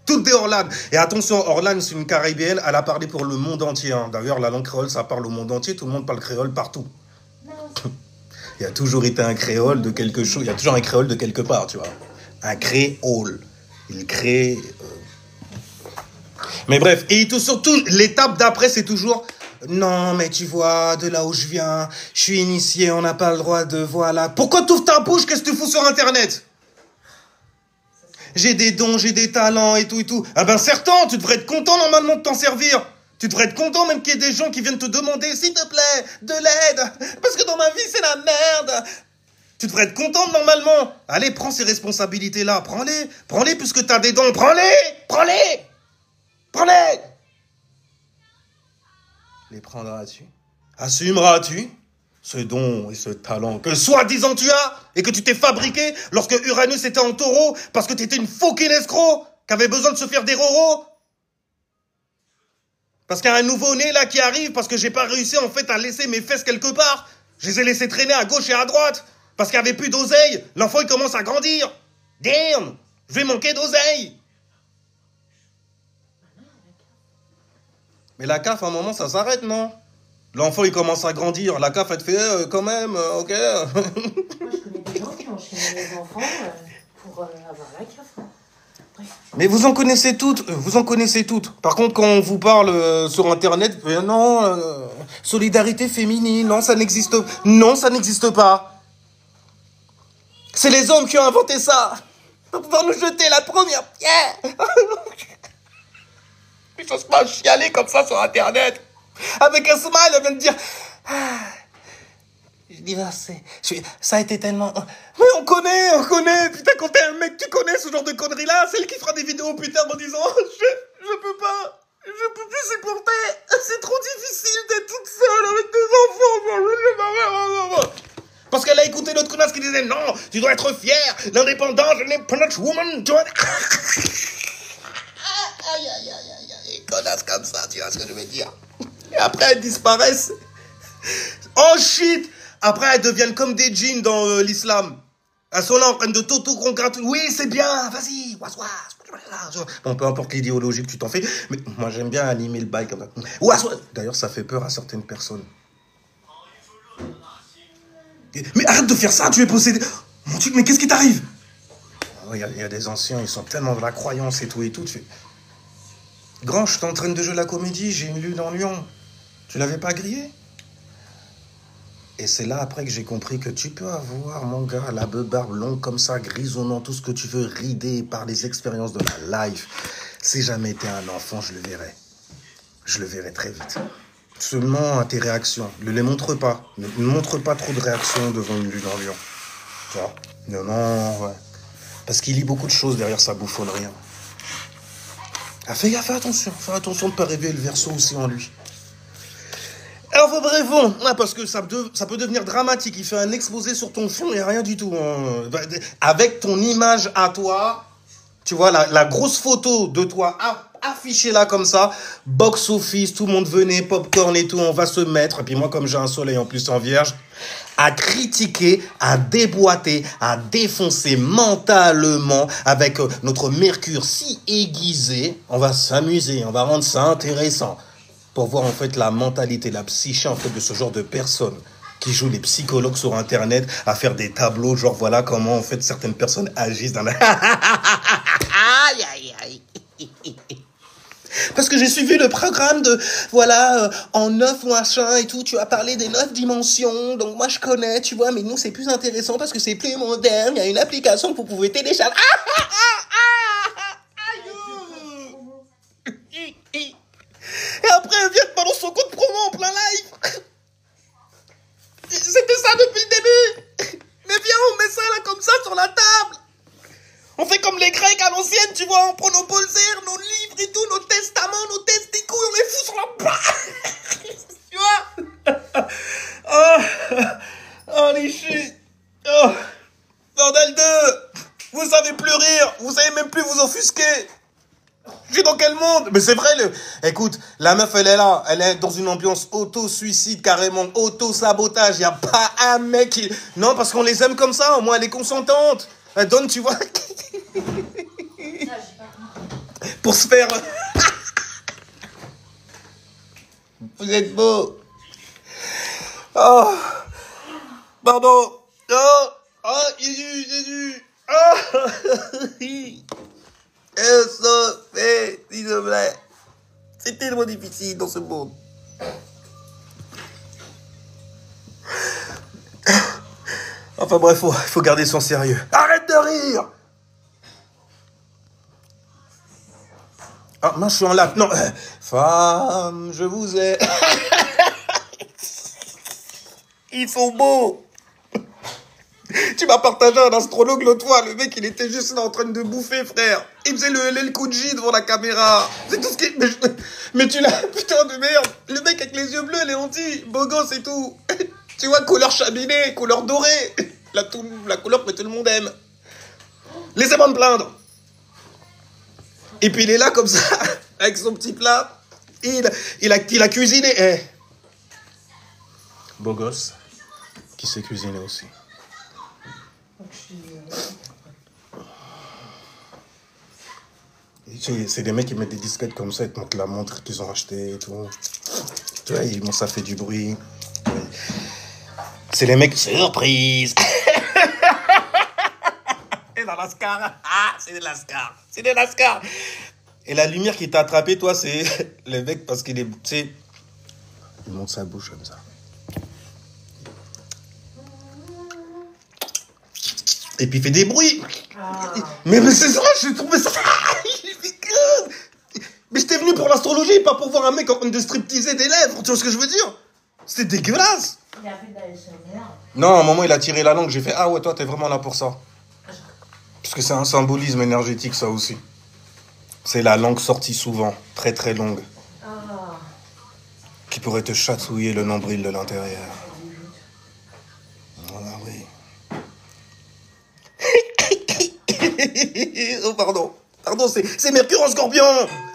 Toutes des Orlan. Et attention, Orlan, c'est une Caribéenne. Elle a parlé pour le monde entier. Hein. D'ailleurs, la langue créole, ça parle au monde entier. Tout le monde parle créole partout. Il y a toujours été un créole de quelque chose. Il y a toujours un créole de quelque part, tu vois. Un créole. Il crée... Mais bref, et surtout, l'étape d'après, c'est toujours... Non, mais tu vois, de là où je viens, je suis initié, on n'a pas le droit de... Voilà. Pourquoi t'ouvres ta bouche? Qu'est-ce que tu fous sur Internet? J'ai des dons, j'ai des talents et tout et tout. Ah ben, certain, tu devrais être content normalement de t'en servir. Tu devrais être content même qu'il y ait des gens qui viennent te demander, s'il te plaît, de l'aide. Parce que dans ma vie, c'est la merde. Tu devrais être content normalement. Allez, prends ces responsabilités-là. Prends-les. Prends-les puisque t'as des dons. Prends-les. Prends-les. Prends-les. Les prendras-tu? Assumeras-tu ce don et ce talent que soi-disant tu as et que tu t'es fabriqué lorsque Uranus était en taureau parce que tu étais une fauquine escroc qui avait besoin de se faire des roros? Parce qu'il y a un nouveau-né là qui arrive parce que j'ai pas réussi en fait à laisser mes fesses quelque part. Je les ai laissés traîner à gauche et à droite parce qu'il n'y avait plus d'oseille. L'enfant il commence à grandir. Damn, je vais manquer d'oseille. Mais la CAF, à un moment, ça s'arrête, non? L'enfant, il commence à grandir. La CAF, elle te fait, quand même, ok. Moi, je connais des gens qui ont enchaîné les enfants pour avoir la CAF. Bref. Mais vous en connaissez toutes. Vous en connaissez toutes. Par contre, quand on vous parle sur Internet, non, solidarité féminine, non, ça n'existe pas. Non, ça n'existe pas. C'est les hommes qui ont inventé ça. Pour pouvoir nous jeter la première pierre. Il faut pas chialer comme ça sur Internet. Avec un smile, elle vient de dire... Je divorcé. Ça a été tellement... Mais on connaît. Putain, quand t'es un mec, tu connais ce genre de conneries-là. Celle qui fera des vidéos plus tard en disant... Je peux pas. Je peux plus supporter. C'est trop difficile d'être toute seule avec des enfants. Parce qu'elle a écouté l'autre connasse qui disait... Non, tu dois être fière. L'indépendance, l'independent woman. Tu vois... Aïe, connasse comme ça, tu vois ce que je veux dire. Et après, elles disparaissent. Oh shit. Après, elles deviennent comme des djinns dans l'islam. Elles sont là en train de t'auto-congratuler. Oui, c'est bien, vas-y. Bon, peu importe l'idéologie que tu t'en fais. Mais moi, j'aime bien animer le bail comme ça. D'ailleurs, ça fait peur à certaines personnes. Mais arrête de faire ça, tu es possédé. Mon Dieu, mais qu'est-ce qui t'arrive? Il y a des anciens, ils sont tellement dans la croyance et tout. Tu fais... Grand, je t'entraîne de jouer la comédie, j'ai une lune en Lyon. Tu l'avais pas grillé? Et c'est là après que j'ai compris que tu peux avoir, mon gars, la barbe longue comme ça, grisonnant, tout ce que tu veux, ridé par les expériences de la life. Si jamais été un enfant, je le verrai. Je le verrai très vite. Seulement à tes réactions. Ne les montre pas. Ne montre pas trop de réactions devant une lune en Lyon. Tu vois? Non, ouais. Parce qu'il lit beaucoup de choses derrière sa bouffonnerie. Ah, fais attention de ne pas réveiller le verso aussi en lui. Alors, bref, bon, parce que ça peut devenir dramatique. Il fait un exposé sur ton fond et rien du tout. Hein. Avec ton image à toi, tu vois, la grosse photo de toi affichée là comme ça, box-office, tout le monde venait, popcorn et tout, on va se mettre. Et puis moi, comme j'ai un soleil en plus en vierge, à critiquer, à déboîter, à défoncer mentalement avec notre mercure si aiguisé. On va s'amuser, on va rendre ça intéressant pour voir en fait la mentalité, la psyché en fait de ce genre de personnes qui jouent les psychologues sur Internet à faire des tableaux, genre voilà comment en fait certaines personnes agissent dans la... Aïe. Parce que j'ai suivi le programme de, voilà, en 9 machin et tout, tu as parlé des 9 dimensions, donc moi je connais, tu vois, mais nous c'est plus intéressant parce que c'est plus moderne, il y a une application que vous pouvez télécharger. Et après elle vient pendant son code promo en plein live. C'était ça depuis le début. Mais viens, on met ça là comme ça sur la table. On fait comme les Grecs à l'ancienne, tu vois, on prend nos bolzères, nos livres et tout, nos testaments, nos testicules, on les fout ici. Oh, bordel de... Vous savez plus rire, vous savez même plus vous offusquer. Je suis dans quel monde? Mais c'est vrai, écoute, la meuf, elle est là, elle est dans une ambiance auto-suicide, carrément, auto-sabotage. Y a pas un mec qui... Non, parce qu'on les aime comme ça, au moins elle est consentante. Elle donne, tu vois... Pour se faire... Vous êtes beau. Oh, pardon. Oh, oh, Jésus. Oh, s'il te plaît. C'est tellement difficile dans ce monde. Enfin bref, il faut garder son sérieux. Arrête de rire. Ah, moi je suis en lac. Non, femme, je vous ai. Ils sont beaux. Tu m'as partagé un astrologue l'autre fois. Le mec, il était juste là en train de bouffer, frère. Il faisait le Kuji devant la caméra. C'est tout ce qui... Mais tu l'as... Putain de merde. Le mec avec les yeux bleus, les lentilles. Beau gosse et tout. Tu vois, couleur chaminé, couleur dorée. La couleur que tout le monde aime. Laissez-moi me plaindre. Et puis il est là comme ça, avec son petit plat. Il a cuisiné. Eh. Beau gosse, qui sait cuisiner aussi. C'est des mecs qui mettent des disquettes comme ça, ils te montrent la montre qu'ils ont acheté et tout. Tu vois, ça fait du bruit. C'est les mecs, surprise. Et dans l'ascar. Ah, c'est de l'ascar. C'est de l'ascar. Et la lumière qui t'a attrapé, toi, c'est le mec parce qu'il est, tu sais, il monte sa bouche comme ça. Et puis il fait des bruits. Ah. Mais c'est ça, j'ai trouvé ça. Mais j'étais venu pour l'astrologie, pas pour voir un mec en train de stripteaser des lèvres. Tu vois ce que je veux dire? C'était dégueulasse. Il a fait de l'ASMR. Non, à un moment, il a tiré la langue. J'ai fait, ah ouais, toi, t'es vraiment là pour ça. Parce que c'est un symbolisme énergétique, ça aussi. C'est la langue sortie souvent, très très longue. Ah. Qui pourrait te chatouiller le nombril de l'intérieur. Voilà, oui. Oh, pardon. Pardon, c'est Mercure en Scorpion.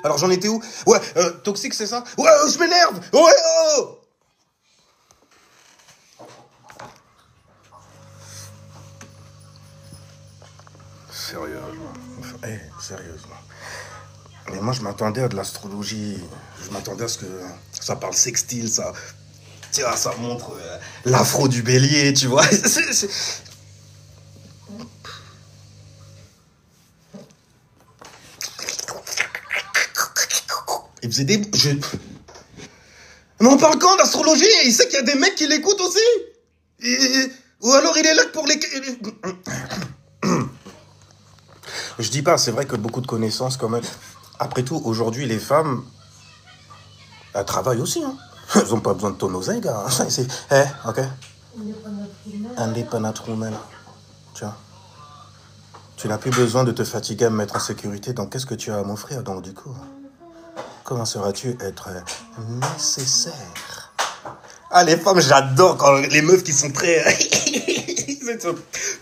Alors, j'en étais où? Ouais, toxique, c'est ça? Ouais, je m'énerve. Ouais, oh. Sérieusement. Sérieusement. Mais moi, je m'attendais à de l'astrologie. Je m'attendais à ce que ça parle sextile, ça... Tu vois, ça montre l'afro du bélier, tu vois. Il faisait des... Mais on parle quand d'astrologie? Il sait qu'il y a des mecs qui l'écoutent aussi. Ou alors il est là pour les... Je dis pas, c'est vrai que beaucoup de connaissances quand même. Après tout, aujourd'hui, les femmes, elles travaillent aussi. Hein. Elles n'ont pas besoin de ton oseille, gars. Ok. Indépendant woman. Tu vois. Tu n'as plus besoin de te fatiguer à me mettre en sécurité. Donc, qu'est-ce que tu as à m'offrir? Donc, du coup, comment seras-tu être nécessaire? Ah, les femmes, j'adore quand les meufs qui sont très...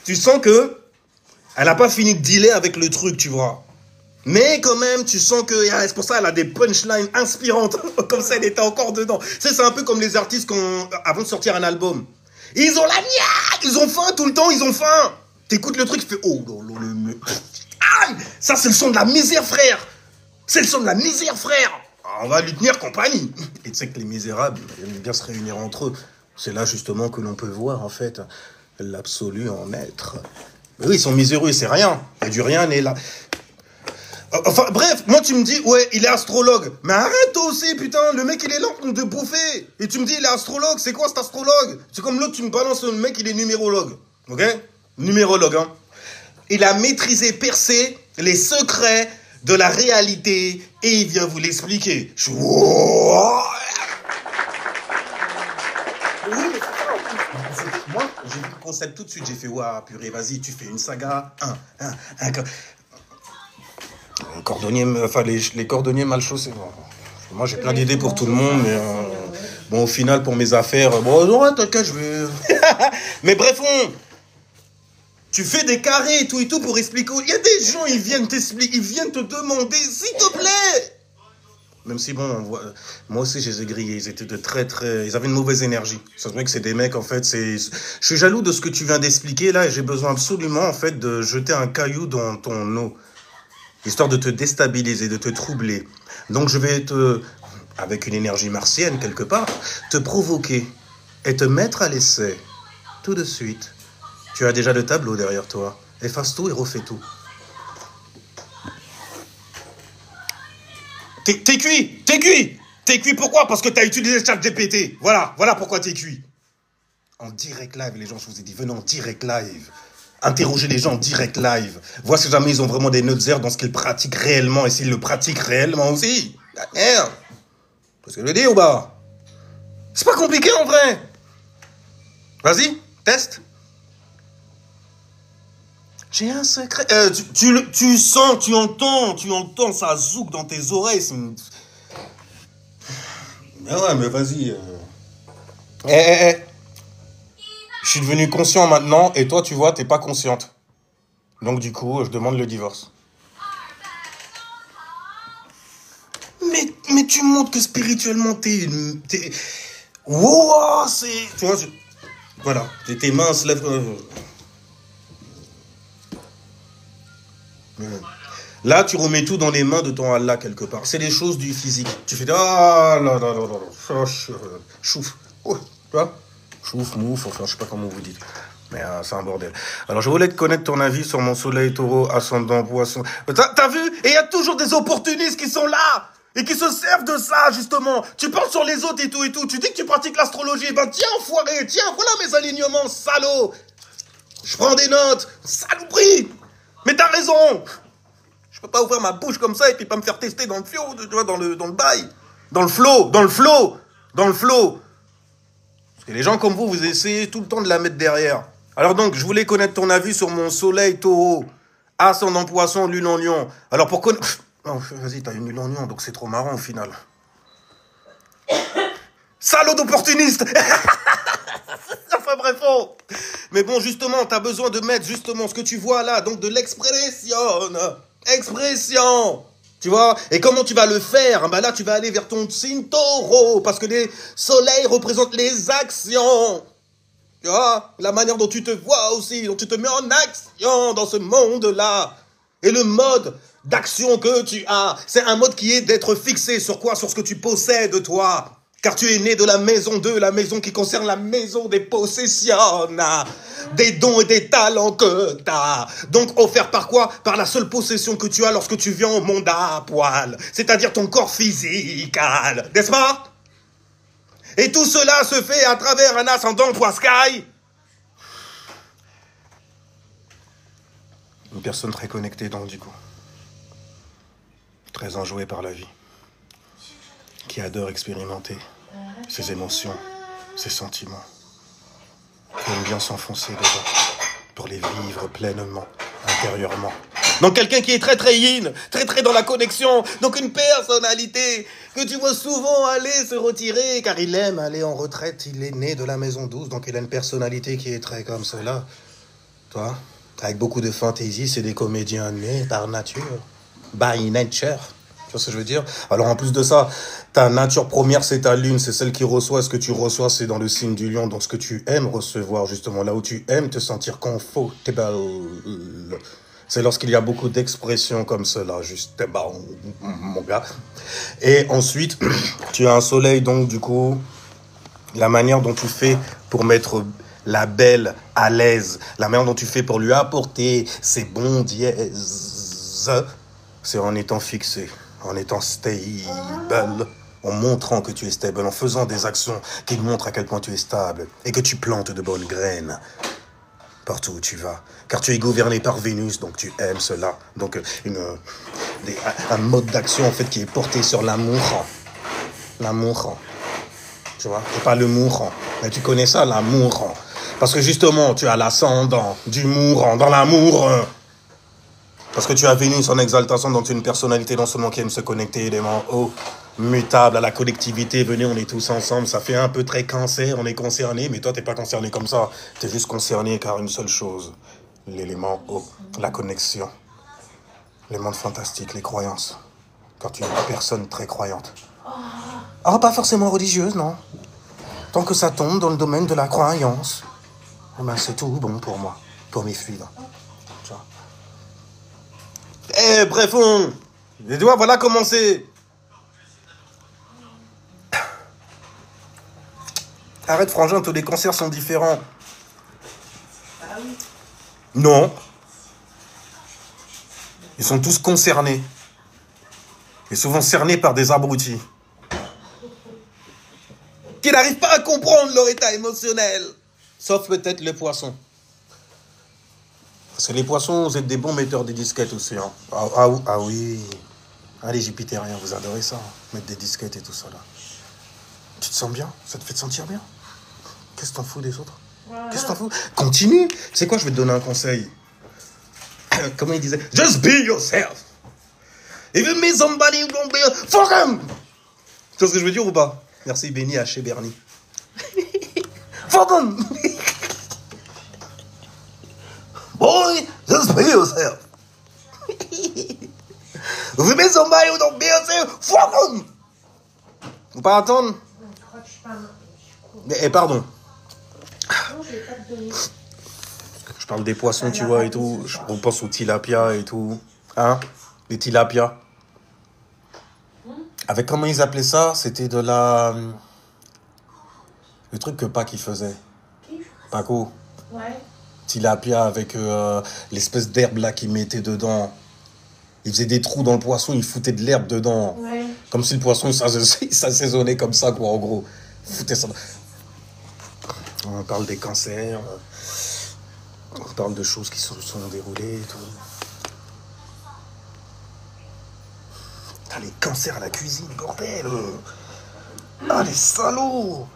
Tu sens que elle n'a pas fini de dealer avec le truc, tu vois. Mais quand même, tu sens que... C'est pour ça qu'elle a des punchlines inspirantes. Comme ça, elle était encore dedans. C'est un peu comme les artistes avant de sortir un album. Ils ont la niaque. Ils ont faim tout le temps, ils ont faim. T'écoutes le truc, tu fais... Oh, le... Aïe. Ça, c'est le son de la misère, frère. C'est le son de la misère, frère. On va lui tenir compagnie. Et tu sais que les misérables, ils aiment bien se réunir entre eux. C'est là, justement, que l'on peut voir, en fait, l'absolu en être. Mais oui, ils sont miséreux, c'est rien. Et du rien n'est là. Enfin, bref, moi, tu me dis, ouais, il est astrologue. Mais arrête, toi aussi, putain. Le mec, il est là en train de bouffer. Et tu me dis, il est astrologue. C'est quoi, cet astrologue? C'est comme l'autre, tu me balances, le mec, il est numérologue. Ok? Numérologue, hein. Il a maîtrisé, percé les secrets de la réalité. Et il vient vous l'expliquer. Je suis... Moi, j'ai vu le concept tout de suite. J'ai fait, ouah, purée, vas-y, tu fais une saga. Un cordonnier, enfin, les cordonniers mal chaussés. Moi, j'ai plein d'idées pour tout le monde, mais bon, au final, pour mes affaires, bon, non, t'inquiète, je vais... Mais bref, tu fais des carrés et tout pour expliquer. Il y a des gens, ils viennent t'expliquer, ils viennent te demander, s'il te plaît. Même si, bon, moi aussi, je les ai grillés. Ils étaient ils avaient une mauvaise énergie. Ça se voit que c'est des mecs, en fait, Je suis jaloux de ce que tu viens d'expliquer, là, et j'ai besoin absolument, en fait, de jeter un caillou dans ton eau. Histoire de te déstabiliser, de te troubler. Donc, je vais avec une énergie martienne, quelque part, te provoquer et te mettre à l'essai. Tout de suite. Tu as déjà le tableau derrière toi. Efface tout et refais tout. T'es cuit. T'es cuit pourquoi? Parce que t'as utilisé ChatGPT. Voilà pourquoi t'es cuit. En direct live, les gens, je vous ai dit, venez en direct live. Interrogez les gens en direct live. Voir si jamais ils ont vraiment des nutzer dans ce qu'ils pratiquent réellement et s'ils le pratiquent réellement aussi. La merde. Tu vois ce que je veux dire ou pas? C'est pas compliqué en vrai. Vas-y, teste. J'ai un secret. Tu sens, tu entends ça zouk dans tes oreilles. Mais ouais, mais vas-y. Je suis devenu conscient maintenant et toi, tu vois, t'es pas consciente. Donc du coup, je demande le divorce. Mais tu montres que spirituellement, wow, c'est... Tu vois, voilà, tes mains se lèvent... Là, tu remets tout dans les mains de ton Allah quelque part. C'est les choses du physique. Tu fais... Ah là là là là. Chouf. Oh, tu vois? Chouf, mouf, enfin, je sais pas comment vous dites. Mais c'est un bordel. Alors, je voulais te connaître ton avis sur mon soleil taureau, ascendant poisson. T'as vu? Et il y a toujours des opportunistes qui sont là et qui se servent de ça, justement. Tu parles sur les autres et tout. Tu dis que tu pratiques l'astrologie. Ben, tiens, enfoiré, tiens, voilà mes alignements, salaud. Je prends des notes. Saloperie. Mais t'as raison. Je peux pas ouvrir ma bouche comme ça et puis pas me faire tester dans le flow, tu vois, dans le bail. Dans le flow. Parce que les gens comme vous essayez tout le temps de la mettre derrière. Alors donc, je voulais connaître ton avis sur mon soleil taureau, ascendant poisson, lune en lion. Alors pour connaître... Non, vas-y, t'as une lune en lion, donc c'est trop marrant au final. Salaud d'opportuniste. Enfin bref, mais bon, justement, t'as besoin de mettre justement ce que tu vois là, donc de l'expression. Expression. Tu vois? Et comment tu vas le faire? Ben là, tu vas aller vers ton signe taureau, parce que les soleils représentent les actions. Tu vois? La manière dont tu te vois aussi, dont tu te mets en action dans ce monde-là. Et le mode d'action que tu as, c'est un mode qui est d'être fixé sur quoi? Sur ce que tu possèdes, toi. Car tu es né de la maison 2, la maison qui concerne la maison des possessions, des dons et des talents que tu as. Donc offert par quoi? Par la seule possession que tu as lorsque tu viens au monde à poil, c'est-à-dire ton corps physique, n'est-ce pas? Et tout cela se fait à travers un ascendant Poiscaille. Une personne très connectée donc du coup. Très enjouée par la vie. Qui adore expérimenter ses émotions, ses sentiments. Qui aime bien s'enfoncer dedans pour les vivre pleinement, intérieurement. Donc quelqu'un qui est très très yin, très dans la connexion. Donc une personnalité que tu vois souvent aller se retirer car il aime aller en retraite. Il est né de la maison 12, donc il a une personnalité qui est très comme cela. Toi, avec beaucoup de fantaisie, c'est des comédiens nés par nature. By nature. Tu vois ce que je veux dire? Alors en plus de ça, ta nature première, c'est ta lune, c'est celle qui reçoit. Ce que tu reçois, c'est dans le signe du lion. Donc ce que tu aimes recevoir, justement, là où tu aimes te sentir confortable, c'est lorsqu'il y a beaucoup d'expressions comme cela, justement, mon gars. Et ensuite, tu as un soleil, donc du coup, la manière dont tu fais pour mettre la belle à l'aise, la manière dont tu fais pour lui apporter ses bons dièses, c'est en étant fixé, en étant stable, en montrant que tu es stable, en faisant des actions qui montrent à quel point tu es stable et que tu plantes de bonnes graines partout où tu vas. Car tu es gouverné par Vénus, donc tu aimes cela. Donc un mode d'action en fait qui est porté sur l'amour. L'amour. Tu vois, et pas le mourant. Mais tu connais ça, l'amour. Parce que justement, tu as l'ascendant du mourant dans l'amour. Parce que tu as Vénus en exaltation dans une personnalité non seulement qui aime se connecter élément haut, mutable à la collectivité. Venez, on est tous ensemble. Ça fait un peu très cancer, on est concerné, mais toi, t'es pas concerné comme ça. T'es juste concerné car une seule chose, l'élément haut, la connexion, les mondes fantastiques, les croyances. Quand tu es une personne très croyante. Ah, pas forcément religieuse, non. Tant que ça tombe dans le domaine de la croyance, eh ben c'est tout bon pour moi, pour mes fluides. Eh, bref, les doigts, voilà comment c'est. Arrête, frangin, tous les cancers sont différents. Ah oui. Non. Ils sont tous concernés. Et souvent cernés par des abrutis. Qui n'arrivent pas à comprendre leur état émotionnel. Sauf peut-être les poissons. Parce que les poissons, vous êtes des bons metteurs de disquettes aussi. Hein. Ah oui. Ah, les Jupitériens, vous adorez ça. Hein. Mettre des disquettes et tout ça là. Tu te sens bien? Ça te fait te sentir bien? Qu'est-ce que t'en fous des autres? Voilà. Qu'est-ce que t'en fous? Continue. Tu sais quoi, je vais te donner un conseil. Comment il disait? Just be yourself. Even me somebody who don't be fuck him. Tu vois ce que je veux dire ou pas? Merci Benny à chez Bernie. Fuck him. Boy, just be yourself. Even me somebody who don't be yourself, fuck him. Faut pas attendre? Je crois que je suis pas mal. Eh, pardon. Non, je vais pas te donner. Je parle des poissons, tu vois, et tout. On pense aux tilapia et tout. Hein? Les tilapia. Avec comment ils appelaient ça? C'était de la... Le truc que Pac il faisait. Qui? Paco. Ouais. Tilapia avec l'espèce d'herbe là qu'il mettait dedans. Il faisait des trous dans le poisson, il foutait de l'herbe dedans. Ouais. Comme si le poisson il s'assaisonnait comme ça, quoi, en gros. Il foutait ça. On parle des cancers. On parle de choses qui se sont déroulées et tout. Putain, les cancers à la cuisine, bordel. Ah, les salauds.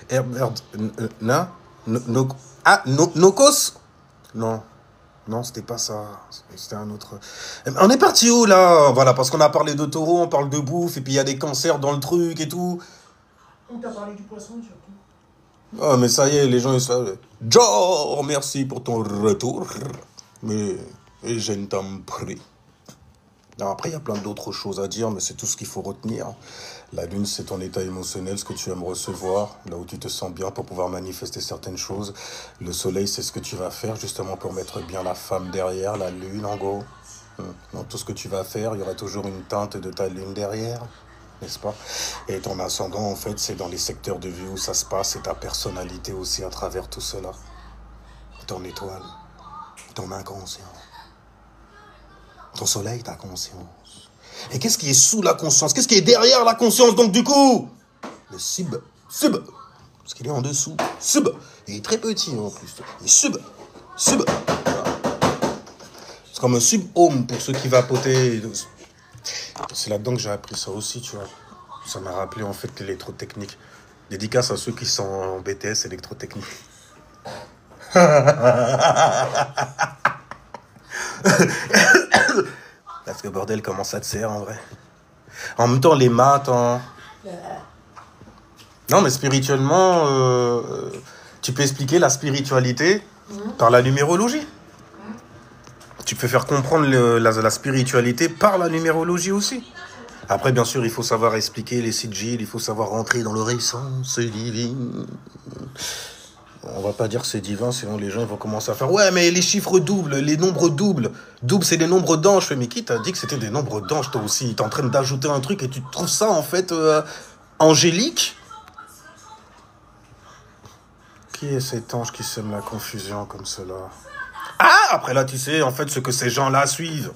Herbert, Nokos? Non, non, c'était pas ça. C'était un autre. On est parti où là? Voilà, parce qu'on a parlé de taureau, on parle de bouffe, et puis il y a des cancers dans le truc et tout. On t'a parlé du poisson surtout. Ah, mais ça y est, les gens ils savent. Joe, merci pour ton retour. Mais je ne t'en prie. Alors après, il y a plein d'autres choses à dire, mais c'est tout ce qu'il faut retenir. La lune, c'est ton état émotionnel, ce que tu aimes recevoir, là où tu te sens bien pour pouvoir manifester certaines choses. Le soleil, c'est ce que tu vas faire, justement, pour mettre bien la femme derrière, la lune, en gros. Dans tout ce que tu vas faire, il y aura toujours une teinte de ta lune derrière, n'est-ce pas? Et ton ascendant, en fait, c'est dans les secteurs de vie où ça se passe, et ta personnalité aussi à travers tout cela. Ton étoile, ton inconscient. Ton soleil, ta conscience. Et qu'est-ce qui est sous la conscience? Qu'est-ce qui est derrière la conscience, donc, du coup? Le sub. Parce qu'il est en dessous. Sub. Il est très petit, en plus. Il est sub. C'est comme un sub-home pour ceux qui vapotaient. C'est là-dedans que j'ai appris ça aussi, tu vois. Ça m'a rappelé, en fait, l'électrotechnique. Dédicace à ceux qui sont en BTS électrotechnique. Parce que bordel, comment ça te sert en vrai? En même temps, les maths, hein. Non, mais spirituellement, tu peux expliquer la spiritualité par la numérologie. Tu peux faire comprendre la spiritualité par la numérologie aussi. Après, bien sûr, il faut savoir expliquer les sigils, il faut savoir rentrer dans leur essence divine. On va pas dire que c'est divin, sinon les gens ils vont commencer à faire « Ouais, mais les chiffres doubles, les nombres doubles. Double, c'est des nombres d'anges. » Je fais « Mais qui t'a dit que c'était des nombres d'anges, toi aussi? T'es en train d'ajouter un truc et tu trouves ça, en fait, angélique ?» Qui est cet ange qui sème la confusion comme cela? Ah, après là, tu sais, en fait, ce que ces gens-là suivent.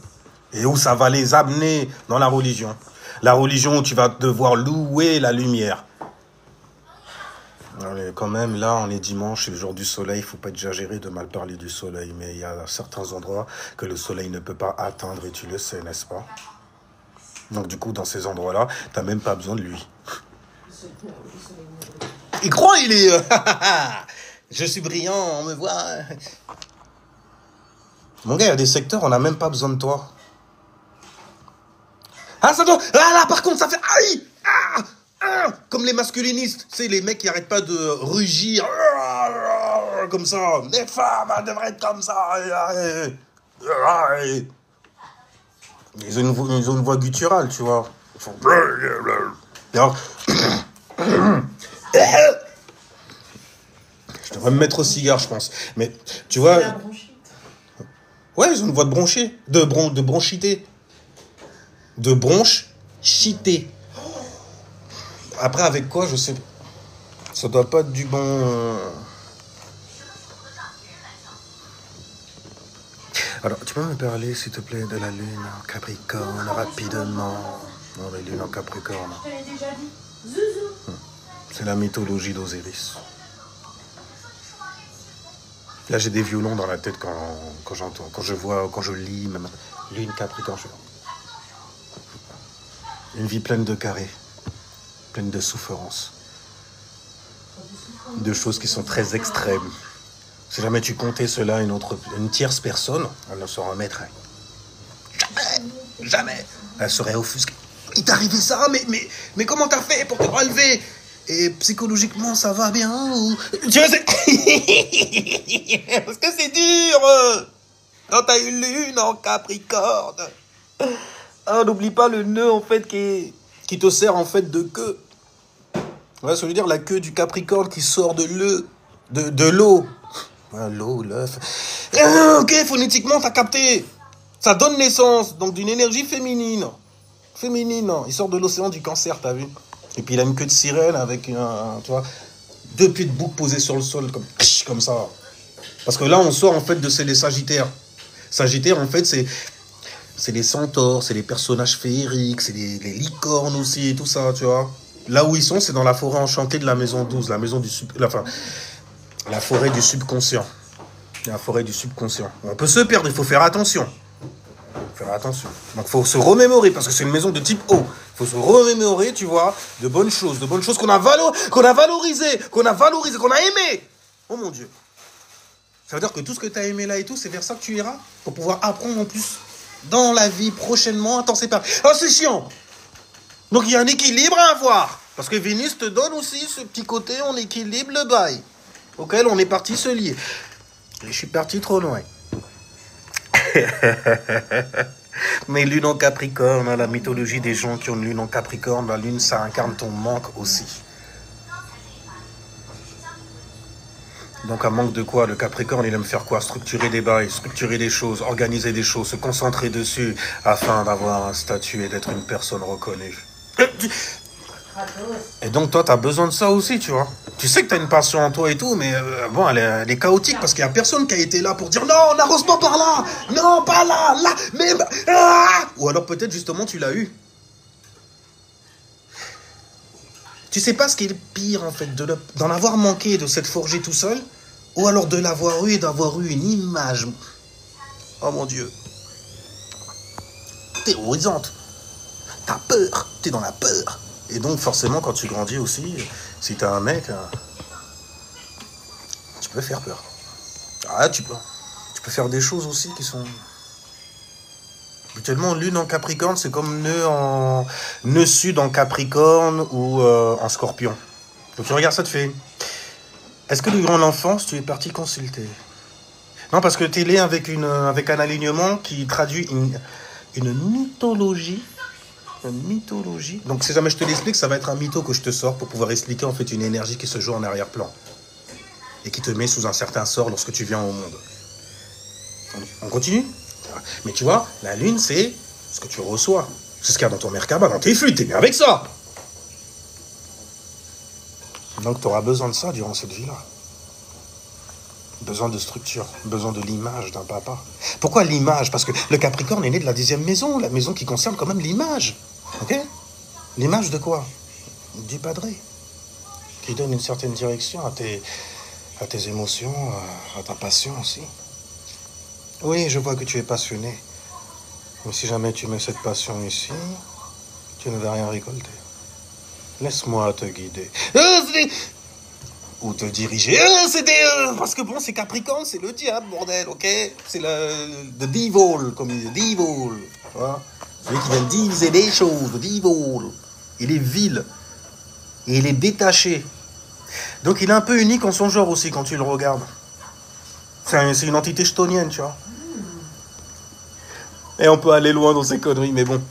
Et où ça va les amener dans la religion. La religion où tu vas devoir louer la lumière. Allez, quand même, là, on est dimanche, c'est le jour du soleil, il ne faut pas exagérer de mal parler du soleil, mais il y a certains endroits que le soleil ne peut pas atteindre, et tu le sais, n'est-ce pas? Donc du coup, dans ces endroits-là, tu n'as même pas besoin de lui. Il croit, il est... Je suis brillant, on me voit... Mon gars, il y a des secteurs, on n'a même pas besoin de toi. Ah, ça doit... Ah là, par contre, ça fait... Aïe, ah, ah, comme les masculinistes. Tu sais, les mecs qui arrêtent pas de rugir. Comme ça. Les femmes, elles devraient être comme ça. Ils ont une voix gutturale, tu vois. Ils font... Alors... Je devrais me mettre au cigare, je pense. Mais, tu vois... La bronchite. Ouais, ils ont une voix de bronchée. De bronchité. De bronchité. Après, avec quoi, je sais... Ça doit pas être du bon... Alors, tu peux me parler, s'il te plaît, de la lune en Capricorne, rapidement. Non, la lune en Capricorne. Je te l'ai déjà dit. Zouzou. C'est la mythologie d'Osiris. Là, j'ai des violons dans la tête quand j'entends, quand je vois, quand je lis, même lune Capricorne. Une vie pleine de carrés, pleine de souffrances, de choses qui sont très extrêmes. Si jamais tu comptais cela à une tierce personne, elle ne s'en remettrait. Jamais. Elle serait offusquée. Il t'est arrivé ça, mais comment t'as fait pour te relever? Et psychologiquement, ça va bien ou... Tu vois, c'est... Parce que c'est dur quand t'as une lune en Capricorne. Ah, n'oublie pas le nœud, en fait, qui te sert, en fait, de queue. Ouais, ça veut dire la queue du Capricorne qui sort de l'eau. Ouais, l'eau, l'œuf. Ok, phonétiquement, t'as capté. Ça donne naissance, donc, d'une énergie féminine. Féminine. Il sort de l'océan du Cancer, t'as vu? Et puis il a une queue de sirène avec tu vois, 2 pieds de bouc posés sur le sol, comme ça. Parce que là, on sort en fait de les Sagittaires. Sagittaires, en fait, c'est les centaures, c'est les personnages féeriques, c'est les licornes aussi et tout ça, tu vois. Là où ils sont, c'est dans la forêt enchantée de la maison 12, la maison la forêt du subconscient. La forêt du subconscient. On peut se perdre, il faut faire attention. Faire attention. Donc, il faut se remémorer, parce que c'est une maison de type O. Il faut se remémorer, tu vois, de bonnes choses qu'on a valorisées, qu'on a aimées. Oh mon Dieu. Ça veut dire que tout ce que tu as aimé là et tout, c'est vers ça que tu iras, pour pouvoir apprendre en plus dans la vie prochainement à t'en séparer. Oh, c'est chiant. Donc, il y a un équilibre à avoir. Parce que Vénus te donne aussi ce petit côté, on équilibre le bail, auquel on est parti se lier. Et je suis parti trop loin. Mais lune en Capricorne, la mythologie des gens qui ont une lune en Capricorne, la lune, ça incarne ton manque aussi. Donc un manque de quoi? Le Capricorne, il aime faire quoi? Structurer des bails, structurer des choses, organiser des choses, se concentrer dessus, afin d'avoir un statut et d'être une personne reconnue. Et donc toi, tu as besoin de ça aussi, tu vois. Tu sais que tu as une passion en toi et tout, mais bon, elle est chaotique parce qu'il n'y a personne qui a été là pour dire non, n'arrose pas par là, non, pas là, là, mais... Ah! Ou alors peut-être justement tu l'as eu. Tu sais pas ce qui est le pire en fait, d'en avoir manqué, de s'être forgé tout seul, ou alors de l'avoir eu et d'avoir eu une image. Oh mon Dieu. Terrorisante. T'as peur, t'es dans la peur. Et donc, forcément, quand tu grandis aussi, si t'as un mec, tu peux faire peur. Ah, tu peux faire des choses aussi qui sont... Habituellement, lune en Capricorne, c'est comme nœud sud en Capricorne ou en Scorpion. Donc, tu regardes ça, tu fais... Est-ce que durant l'enfance, tu es parti consulter? Non, parce que tu es lié avec un alignement qui traduit une mythologie. Une mythologie. Donc, si jamais je te l'explique, ça va être un mytho que je te sors pour pouvoir expliquer en fait une énergie qui se joue en arrière-plan et qui te met sous un certain sort lorsque tu viens au monde. On continue? Mais tu vois, la lune, c'est ce que tu reçois. C'est ce qu'il y a dans ton Merkaba, dans tes flûtes. T'es bien avec ça. Donc, tu auras besoin de ça durant cette vie-là. Besoin de structure, besoin de l'image d'un papa. Pourquoi l'image? Parce que le Capricorne est né de la 10e maison, la maison qui concerne quand même l'image. Ok? L'image de quoi? Du padré. Qui donne une certaine direction à tes émotions, à ta passion aussi. Oui, je vois que tu es passionné. Mais si jamais tu mets cette passion ici, tu ne vas rien récolter. Laisse-moi te guider. ou te diriger. Parce que bon, c'est Capricorne, c'est le diable, bordel, ok? C'est le devil, comme il dit, devil. Tu vois? Celui qui vient diviser des choses, le devil. Il est vil. Et il est détaché. Donc il est un peu unique en son genre aussi quand tu le regardes. C'est une entité chtonienne, tu vois. Et on peut aller loin dans ces conneries, mais bon.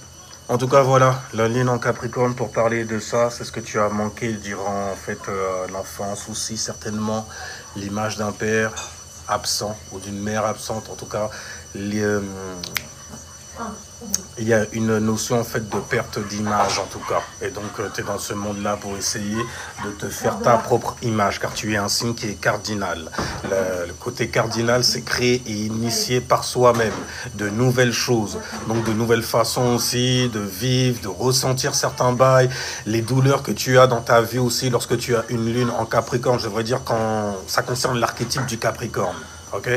En tout cas, voilà, la lune en Capricorne pour parler de ça, c'est ce que tu as manqué durant en fait l'enfance aussi, certainement l'image d'un père absent ou d'une mère absente. En tout cas, il y a une notion en fait de perte d'image en tout cas. Et donc, tu es dans ce monde-là pour essayer de te faire ta propre image, car tu es un signe qui est cardinal. Le côté cardinal, c'est créer et initier par soi-même de nouvelles choses. Donc, de nouvelles façons aussi de vivre, de ressentir certains bails, les douleurs que tu as dans ta vie aussi lorsque tu as une lune en Capricorne. Je devrais dire quand ça concerne l'archétype du Capricorne. Ok?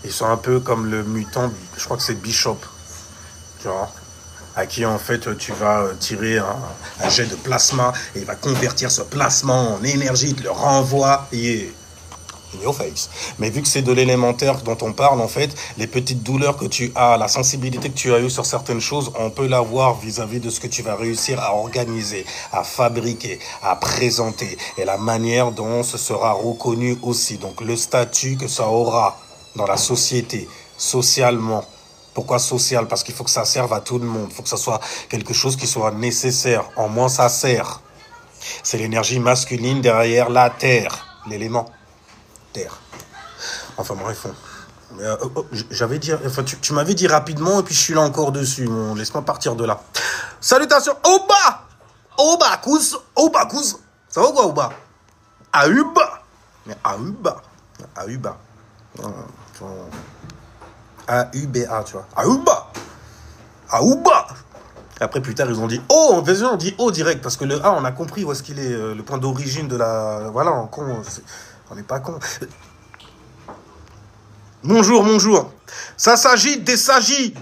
Ils sont un peu comme le mutant, je crois que c'est Bishop. Tu vois, à qui en fait tu vas tirer un jet de plasma et il va convertir ce plasma en énergie, te le renvoie et in your face. Mais vu que c'est de l'élémentaire dont on parle en fait, les petites douleurs que tu as, la sensibilité que tu as eue sur certaines choses, on peut l'avoir vis-à-vis de ce que tu vas réussir à organiser, à fabriquer, à présenter et la manière dont ce sera reconnu aussi. Donc le statut que ça aura dans la société, socialement. Pourquoi social? Parce qu'il faut que ça serve à tout le monde. Il faut que ça soit quelque chose qui soit nécessaire. En moins, ça sert. C'est l'énergie masculine derrière la terre. L'élément terre. Enfin, bref. J'avais dit... Enfin, tu m'avais dit rapidement et puis je suis là encore dessus. Bon, laisse-moi partir de là. Salutations. Oba! Oba, Kouz. Oba, Kouz. Ça va quoi, Oba? Ahuba. Mais Ahuba. Ahuba. A-U-B-A, tu vois. Aouba! Aouba! Après, plus tard, ils ont dit O. En fait, on dit O direct, parce que le A, on a compris où est-ce qu'il est, le point d'origine de la... Voilà, on n'est pas con. Bonjour, bonjour. Ça s'agit des sagis.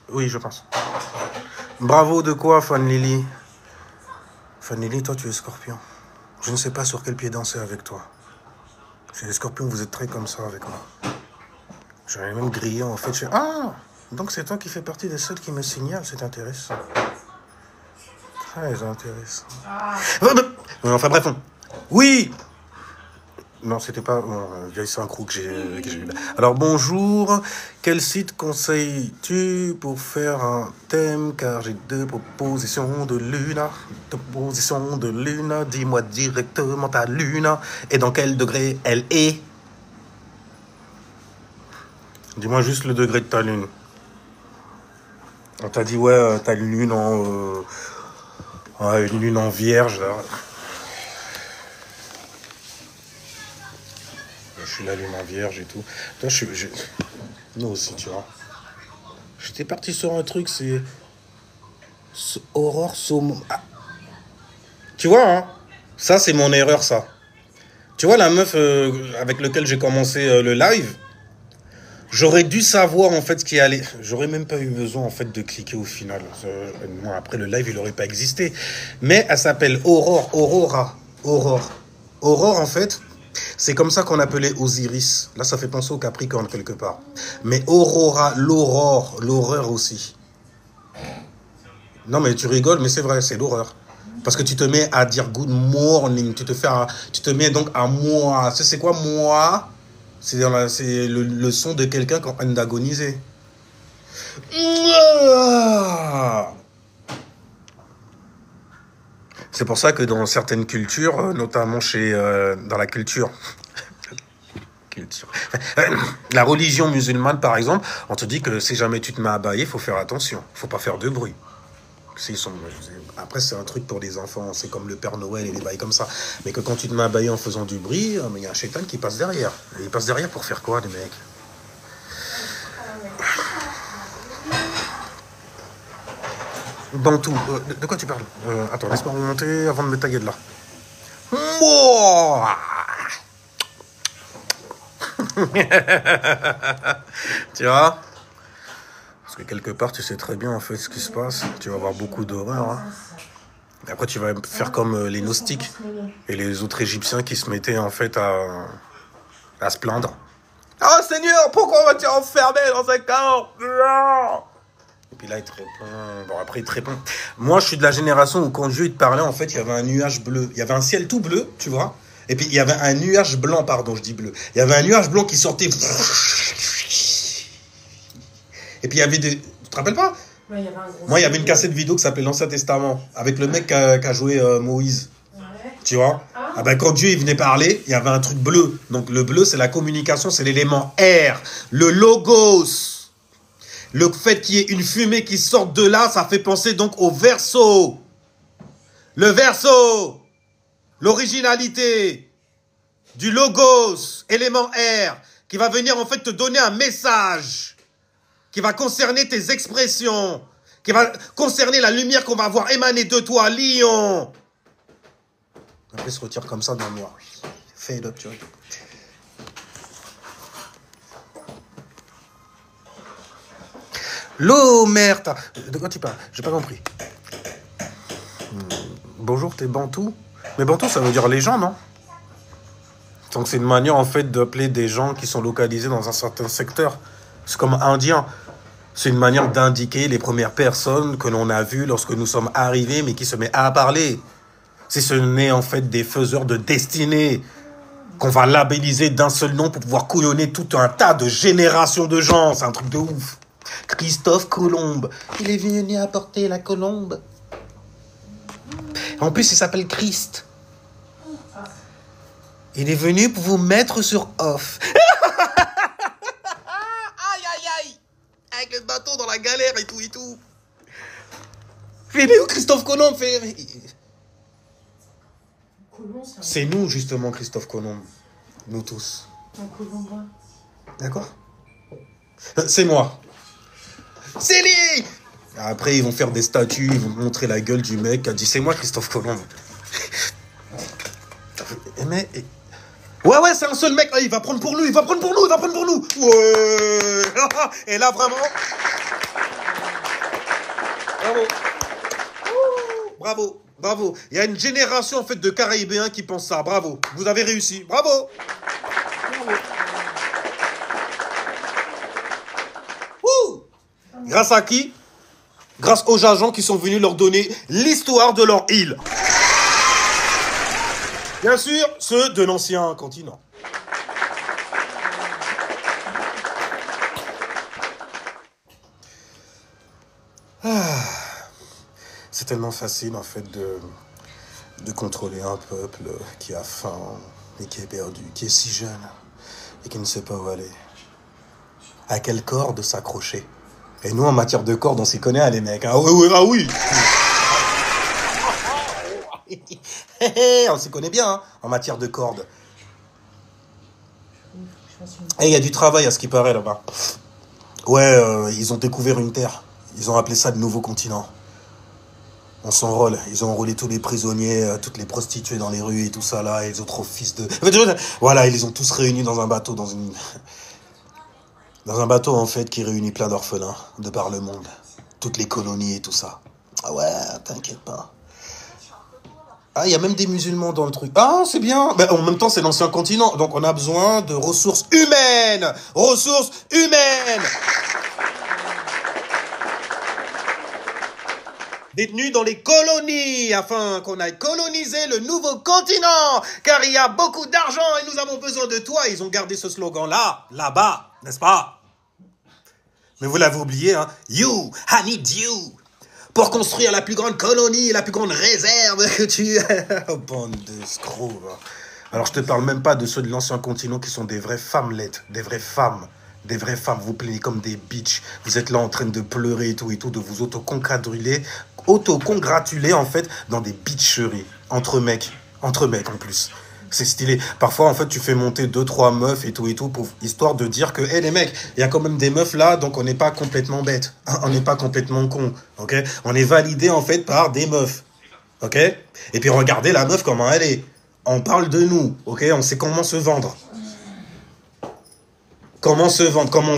Oui, je pense. Bravo de quoi, Fan Lily? Fan Lily, toi, tu es scorpion. Je ne sais pas sur quel pied danser avec toi. Chez les scorpions, vous êtes très comme ça avec moi. J'aurais même grillé en fait. Ah! Donc c'est toi qui fais partie des seuls qui me signalent, c'est intéressant. Très intéressant. Enfin bref. Oui! Non, c'était pas... c'est un crew que j'ai eu là. Alors bonjour. Quel site conseilles-tu pour faire un thème? Car j'ai deux propositions de Luna. Dis-moi directement ta Luna. Et dans quel degré elle est? Dis-moi juste le degré de ta lune. On t'a dit, ouais, t'as une lune en vierge, là. Je suis la lune en vierge et tout. Toi, nous aussi, tu vois. J'étais parti sur un truc, c'est... Aurore Somme... Ah. Tu vois, hein? Ça, c'est mon erreur, ça. Tu vois, la meuf avec laquelle j'ai commencé le live, j'aurais dû savoir, en fait, ce qui allait... J'aurais même pas eu besoin, en fait, de cliquer au final. Après, le live, il n'aurait pas existé. Mais elle s'appelle Aurora. Aurore, en fait... C'est comme ça qu'on appelait Osiris. Là, ça fait penser au Capricorne quelque part. Mais Aurora, l'aurore, l'horreur aussi. Non, mais tu rigoles, mais c'est vrai, c'est l'horreur. Parce que tu te mets à dire good morning, tu te mets donc à moi. C'est quoi moi? C'est le son de quelqu'un qui est en train d'agoniser. C'est pour ça que dans certaines cultures, notamment dans la culture, la religion musulmane par exemple, on te dit que si jamais tu te mets à bâiller, il faut faire attention, il ne faut pas faire de bruit. Après, c'est un truc pour les enfants, c'est comme le Père Noël et les bails comme ça. Mais que quand tu te mets à bâiller en faisant du bruit, il y a un shaitan qui passe derrière. Et il passe derrière pour faire quoi, les mecs? Dans tout. De quoi tu parles? Attends, laisse-moi remonter avant de me tailler de là. Tu vois? Parce que quelque part, tu sais très bien en fait ce qui se passe. Tu vas avoir beaucoup d'horreur. Hein. Après, tu vas faire comme les Gnostiques et les autres Égyptiens qui se mettaient en fait à se plaindre. Oh Seigneur, pourquoi on va t'y enfermer dans un camp? Et puis là, il te répond. Bon, après, il te répond. Moi, je suis de la génération où quand Dieu il te parlait, en fait, il y avait un nuage bleu. Il y avait un ciel tout bleu, tu vois. Et puis, il y avait un nuage blanc, pardon, je dis bleu. Il y avait un nuage blanc qui sortait. Et puis, il y avait des. Tu te rappelles pas? Ouais, Moi, il y avait une cassette vidéo qui s'appelait l'Ancien Testament, avec le mec qui a joué Moïse. Ouais. Tu vois? Ah ben, quand Dieu il venait parler, il y avait un truc bleu. Donc, le bleu, c'est la communication, c'est l'élément R. Le logos. Le fait qu'il y ait une fumée qui sorte de là, ça fait penser donc au verso. Le verso. L'originalité du logos, élément R, qui va venir en fait te donner un message. Qui va concerner tes expressions, qui va concerner la lumière qu'on va voir émaner de toi, lion. Après, se retire comme ça dans le noir. Fade up, tu vois. L'omerta. De quoi tu parles? J'ai pas compris. Bonjour, t'es bantou? Mais bantou, ça veut dire les gens, non? Donc c'est une manière, en fait, d'appeler des gens qui sont localisés dans un certain secteur. C'est comme indien. C'est une manière d'indiquer les premières personnes que l'on a vues lorsque nous sommes arrivés, mais qui se met à parler. C'est ce n'est en fait des faiseurs de destinée qu'on va labelliser d'un seul nom pour pouvoir couillonner tout un tas de générations de gens. C'est un truc de ouf. Christophe Colomb. Il est venu apporter la colombe. En plus, il s'appelle Christ. Il est venu pour vous mettre sur off. Avec le bateau dans la galère et tout et tout. Mais où Christophe Colomb fait... C'est nous justement Christophe Colomb. Nous tous. D'accord? C'est moi. C'est lui. Après ils vont faire des statues, ils vont montrer la gueule du mec qui a dit c'est moi Christophe Colomb. Mais... Ouais, c'est un seul mec. Il va prendre pour nous, il va prendre pour nous. Ouais. Et là, vraiment... Bravo. Il y a une génération, en fait, de Caribéens qui pensent ça. Bravo. Vous avez réussi. Bravo. Grâce à qui? Grâce aux agents qui sont venus leur donner l'histoire de leur île. Bien sûr, ceux de l'ancien continent. C'est tellement facile, en fait, de contrôler un peuple qui a faim et qui est perdu, qui est si jeune et qui ne sait pas où aller. À quelle corde s'accrocher? Et nous, en matière de corde, on s'y connaît, hein, les mecs. Ah oui. On s'y connaît bien, hein, en matière de cordes. Et il y a du travail à ce qui paraît là-bas. Ouais, ils ont découvert une terre. Ils ont appelé ça le nouveau continent. On s'enrôle. Ils ont enrôlé tous les prisonniers, toutes les prostituées dans les rues et tout ça là. Et les autres fils de... Voilà, ils les ont tous réunis dans un bateau, dans un bateau en fait qui réunit plein d'orphelins de par le monde. Toutes les colonies et tout ça. Ah ouais, t'inquiète pas. Ah, il y a même des musulmans dans le truc. Ah, c'est bien. Ben, en même temps, c'est l'ancien continent. Donc, on a besoin de ressources humaines. Détenus dans les colonies, afin qu'on aille coloniser le nouveau continent. Car il y a beaucoup d'argent et nous avons besoin de toi. Ils ont gardé ce slogan-là, là-bas, n'est-ce pas? Mais vous l'avez oublié, hein. You, I need you. Pour construire la plus grande colonie, la plus grande réserve que tu... Oh, bande de scrocs. Alors, je te parle même pas de ceux de l'ancien continent qui sont des vraies femmelettes, des vraies femmes. Vous plaignez comme des bitches. Vous êtes là en train de pleurer et tout, de vous autocongratuler en fait, dans des bitcheries. Entre mecs en plus. C'est stylé. Parfois, en fait, tu fais monter 2-3 meufs et tout, pour, histoire de dire que, hé, les mecs, il y a quand même des meufs là, donc on n'est pas complètement bêtes. Hein, on n'est pas complètement con. Ok? On est validé, en fait, par des meufs. Ok? Et puis, regardez la meuf, comment elle est. On parle de nous. Ok? On sait comment se vendre. Comment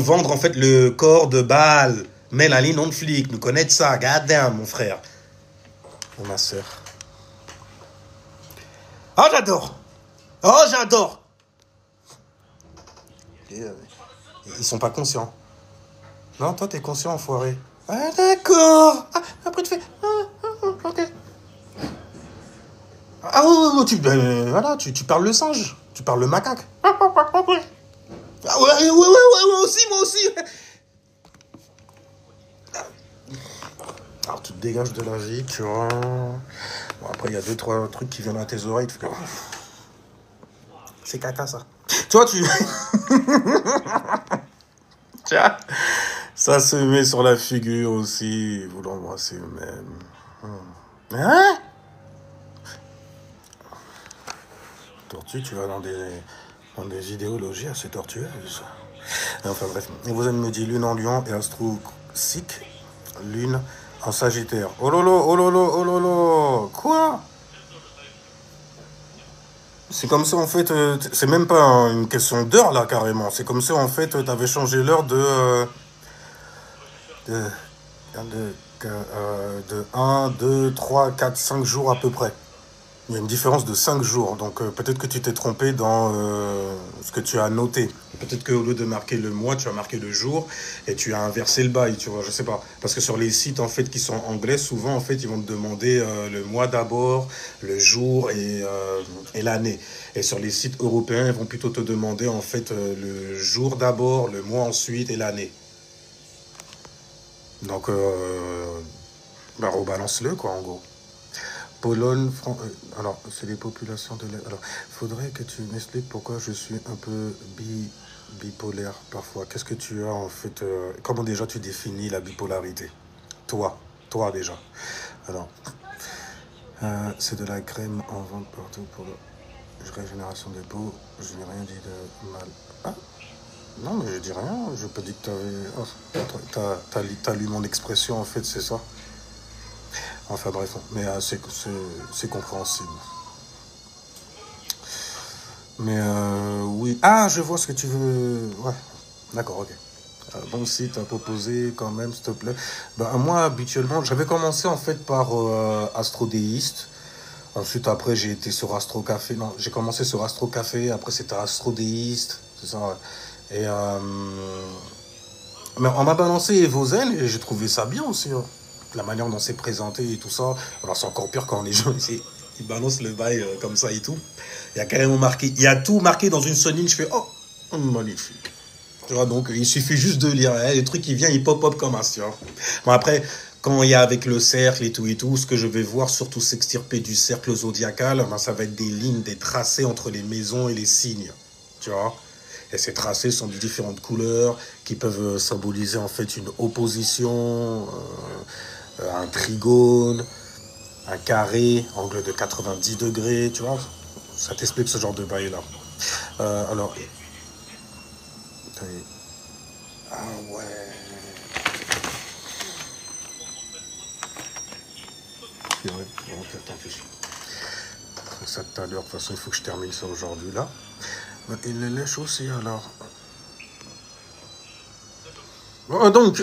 vendre, en fait, le corps de Baal. Mélanie non flic. Nous connaître ça. Goddamn, mon frère. Ou ma sœur. Ah, j'adore. Oh, j'adore. Ils sont pas conscients. Non, toi, t'es conscient, enfoiré. Ah, d'accord. Ah, après, tu fais... ok. Ah, voilà, tu parles le singe. Tu parles le macaque. Ah, ouais, moi aussi. Alors, tu te dégages de la vie, tu vois. Bon, après, il y a 2-3 trucs qui viennent à tes oreilles. Tu fais... C'est caca, ça. Tu vois, Tiens, ça se met sur la figure aussi. Vous l'embrassez même. Hein? Tortue, tu vas dans des idéologies assez tortueuses. Enfin bref. Et vous allez me dire lune en lion et astro sick, lune en sagittaire. Oh lolo, oh lolo, oh lolo. Quoi? C'est comme ça en fait, c'est même pas une question d'heure là carrément. C'est comme ça en fait, t'avais changé l'heure de, de 1, 2, 3, 4, 5 jours à peu près. Il y a une différence de 5 jours, donc peut-être que tu t'es trompé dans ce que tu as noté. Peut-être qu'au lieu de marquer le mois, tu as marqué le jour et tu as inversé le bail, tu vois, je sais pas. Parce que sur les sites en fait qui sont anglais, souvent en fait ils vont te demander le mois d'abord, le jour et l'année. Et sur les sites européens, ils vont plutôt te demander en fait le jour d'abord, le mois ensuite et l'année. Donc, bah, rebalance-le quoi en gros. Pologne, alors, c'est les populations de l'Est. Alors, faudrait que tu m'expliques pourquoi je suis un peu bipolaire parfois. Qu'est-ce que tu as en fait comment déjà tu définis la bipolarité? Toi déjà. Alors, c'est de la crème en vente partout pour la régénération des peaux. Je n'ai rien dit de mal. Ah, non, mais je dis rien. Je peux dire que t'as lu mon expression en fait, c'est ça. Enfin bref, mais c'est compréhensible. Mais oui. Ah, je vois ce que tu veux. Ouais, d'accord, ok. Bon site à proposer quand même, s'il te plaît. Ben, moi, habituellement, j'avais commencé en fait par Astrodéiste. Ensuite, après, j'ai été sur Astro Café. Non, j'ai commencé sur Astro Café. Après, c'était Astrodéiste. C'est ça, ouais. Et mais on m'a balancé Evozen et j'ai trouvé ça bien aussi, hein. La manière dont c'est présenté et tout ça. Alors c'est encore pire quand les gens ils balancent le bail comme ça et tout. Il y a carrément marqué, il y a tout marqué dans une seule ligne. Je fais oh, magnifique. Tu vois, donc il suffit juste de lire. Hein, les trucs qui viennent, ils pop-up comme un, tu vois. Bon après, quand il y a avec le cercle et tout, ce que je vais voir, surtout s'extirper du cercle zodiacal, ben, ça va être des lignes, des tracés entre les maisons et les signes. Tu vois. Et ces tracés sont de différentes couleurs qui peuvent symboliser en fait une opposition, un trigone, un carré, angle de 90 degrés, tu vois. Ça t'explique ce genre de bail-là. Alors... Ah ouais... C'est vrai, attends, ça tout à l'heure, de toute façon, il faut que je termine ça aujourd'hui, là. Il les lèche aussi, alors. Donc,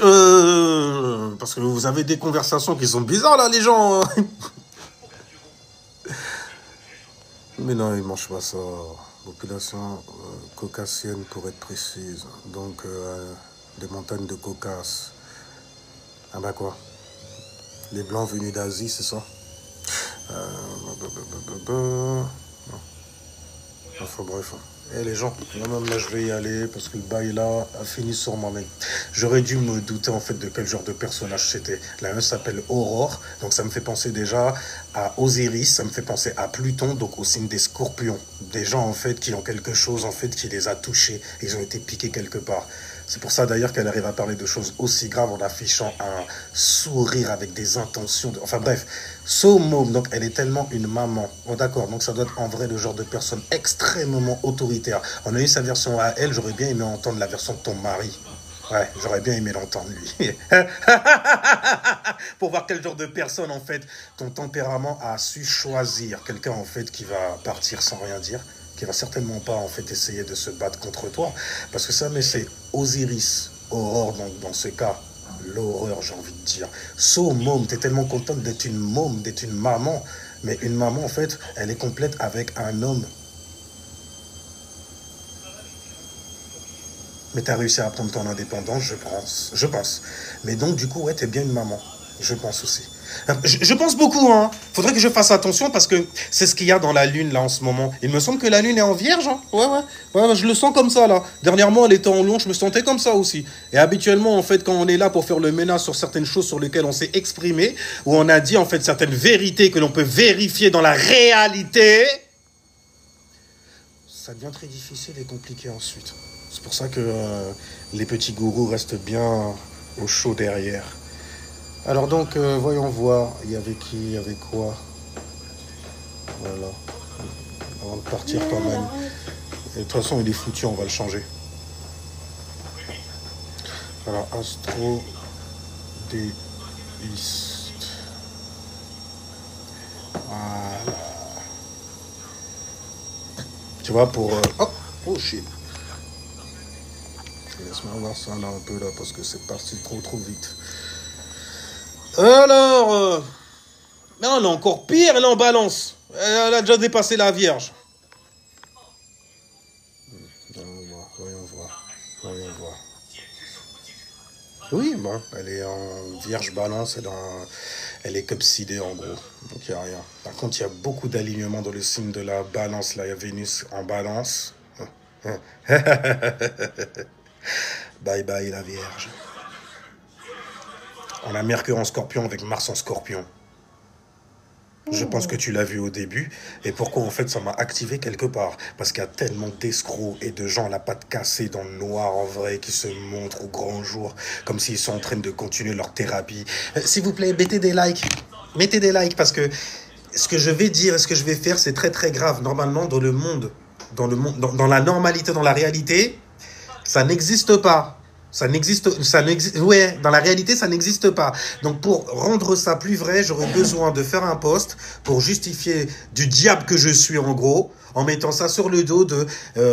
parce que vous avez des conversations qui sont bizarres, là, les gens. Mais non, ils mangent pas ça. Population caucasienne, pour être précise. Donc, des montagnes de Caucase. Ah bah quoi? Les Blancs venus d'Asie, c'est ça? Enfin bref. Eh les gens, même là je vais y aller parce que le bail là a fini sur moi-même. J'aurais dû me douter en fait de quel genre de personnage c'était. La un s'appelle Aurore, donc ça me fait penser déjà à Osiris, ça me fait penser à Pluton, donc au signe des Scorpions. Des gens en fait qui ont quelque chose en fait qui les a touchés, ils ont été piqués quelque part. C'est pour ça d'ailleurs qu'elle arrive à parler de choses aussi graves en affichant un sourire avec des intentions. Enfin bref, So Mom, donc elle est tellement une maman. Oh d'accord, donc ça doit être en vrai le genre de personne extrêmement autoritaire. On a eu sa version à elle, j'aurais bien aimé entendre la version de ton mari. Ouais, j'aurais bien aimé l'entendre lui. Pour voir quel genre de personne en fait ton tempérament a su choisir. Quelqu'un en fait qui va partir sans rien dire, qui va certainement pas en fait essayer de se battre contre toi, parce que ça, mais c'est Osiris, Aurore donc dans ce cas, L'horreur, j'ai envie de dire. So, môme, t'es tellement contente d'être une môme, d'être une maman. Mais une maman, en fait, elle est complète avec un homme. Mais t'as réussi à prendre ton indépendance, je pense. Je pense. Mais donc, du coup, ouais, t'es bien une maman. Je pense aussi. Je pense beaucoup, hein. Faudrait que je fasse attention parce que c'est ce qu'il y a dans la lune, là, en ce moment. Il me semble que la lune est en vierge, hein. Ouais, je le sens comme ça, là. Dernièrement, elle était en lion, je me sentais comme ça aussi. Et habituellement, en fait, quand on est là pour faire le ménage sur certaines choses sur lesquelles on s'est exprimé, où on a dit, en fait, certaines vérités que l'on peut vérifier dans la réalité, ça devient très difficile et compliqué ensuite. C'est pour ça que les petits gourous restent bien au chaud derrière. Alors donc, voyons voir, il y avait qui, il y avait quoi. Voilà. Avant de partir quand même. Et de toute façon, il est foutu, on va le changer. Alors, Astro Déiste. Voilà. Tu vois, pour... Oh shit. Laisse-moi voir ça là un peu là, parce que c'est parti trop vite. Alors, non, elle est encore pire, elle est en balance. Elle a déjà dépassé la Vierge. Voyons voir. Oui, bon, elle est en Vierge balance, elle est obsidée en gros. Donc il n'y a rien. Par contre, il y a beaucoup d'alignements dans le signe de la balance. Là, il y a Vénus en balance. Bye bye la Vierge. On a Mercure en Scorpion avec Mars en Scorpion. Je pense que tu l'as vu au début. Et pourquoi en fait ça m'a activé quelque part? Parce qu'il y a tellement d'escrocs et de gens à la patte cassée dans le noir en vrai qui se montrent au grand jour comme s'ils sont en train de continuer leur thérapie. S'il vous plaît, mettez des likes. Mettez des likes parce que ce que je vais dire et ce que je vais faire c'est très grave. Normalement dans le monde, dans la normalité, dans la réalité, ça n'existe pas. Ouais, dans la réalité, ça n'existe pas. Donc, pour rendre ça plus vrai, j'aurais besoin de faire un post pour justifier du diable que je suis, en gros, en mettant ça sur le dos de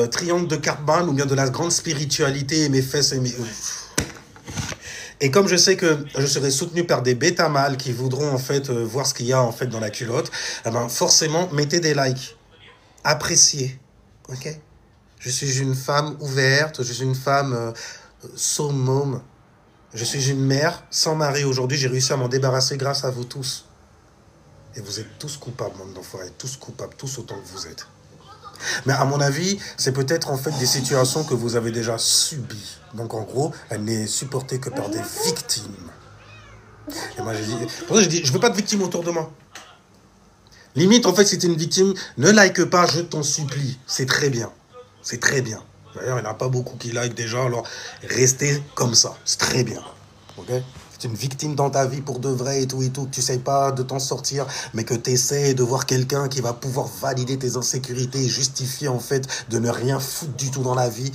triangle de Cartman ou bien de la grande spiritualité et mes fesses et mes... Et comme je sais que je serai soutenu par des bêta mâles qui voudront, en fait, voir ce qu'il y a, en fait, dans la culotte, eh ben, forcément, mettez des likes. Appréciez. OK? Je suis une femme ouverte, je suis une femme... so môme. Je suis une mère sans mari aujourd'hui. J'ai réussi à m'en débarrasser grâce à vous tous. Et vous êtes tous coupables, bande d'enfoirés. Tous coupables, tous autant que vous êtes. Mais à mon avis, c'est peut-être en fait des situations que vous avez déjà subies. Donc en gros, elle n'est supportée que par des victimes. Et moi j'ai dit, je veux pas de victimes autour de moi. Limite, en fait, si t'es une victime, ne like pas, je t'en supplie. C'est très bien. C'est très bien. D'ailleurs, il n'y en a pas beaucoup qui like déjà, alors restez comme ça. C'est très bien. Ok? C'est une victime dans ta vie pour de vrai et tout, que tu ne sais pas de t'en sortir, mais que tu essaies de voir quelqu'un qui va pouvoir valider tes insécurités et justifier en fait de ne rien foutre du tout dans la vie.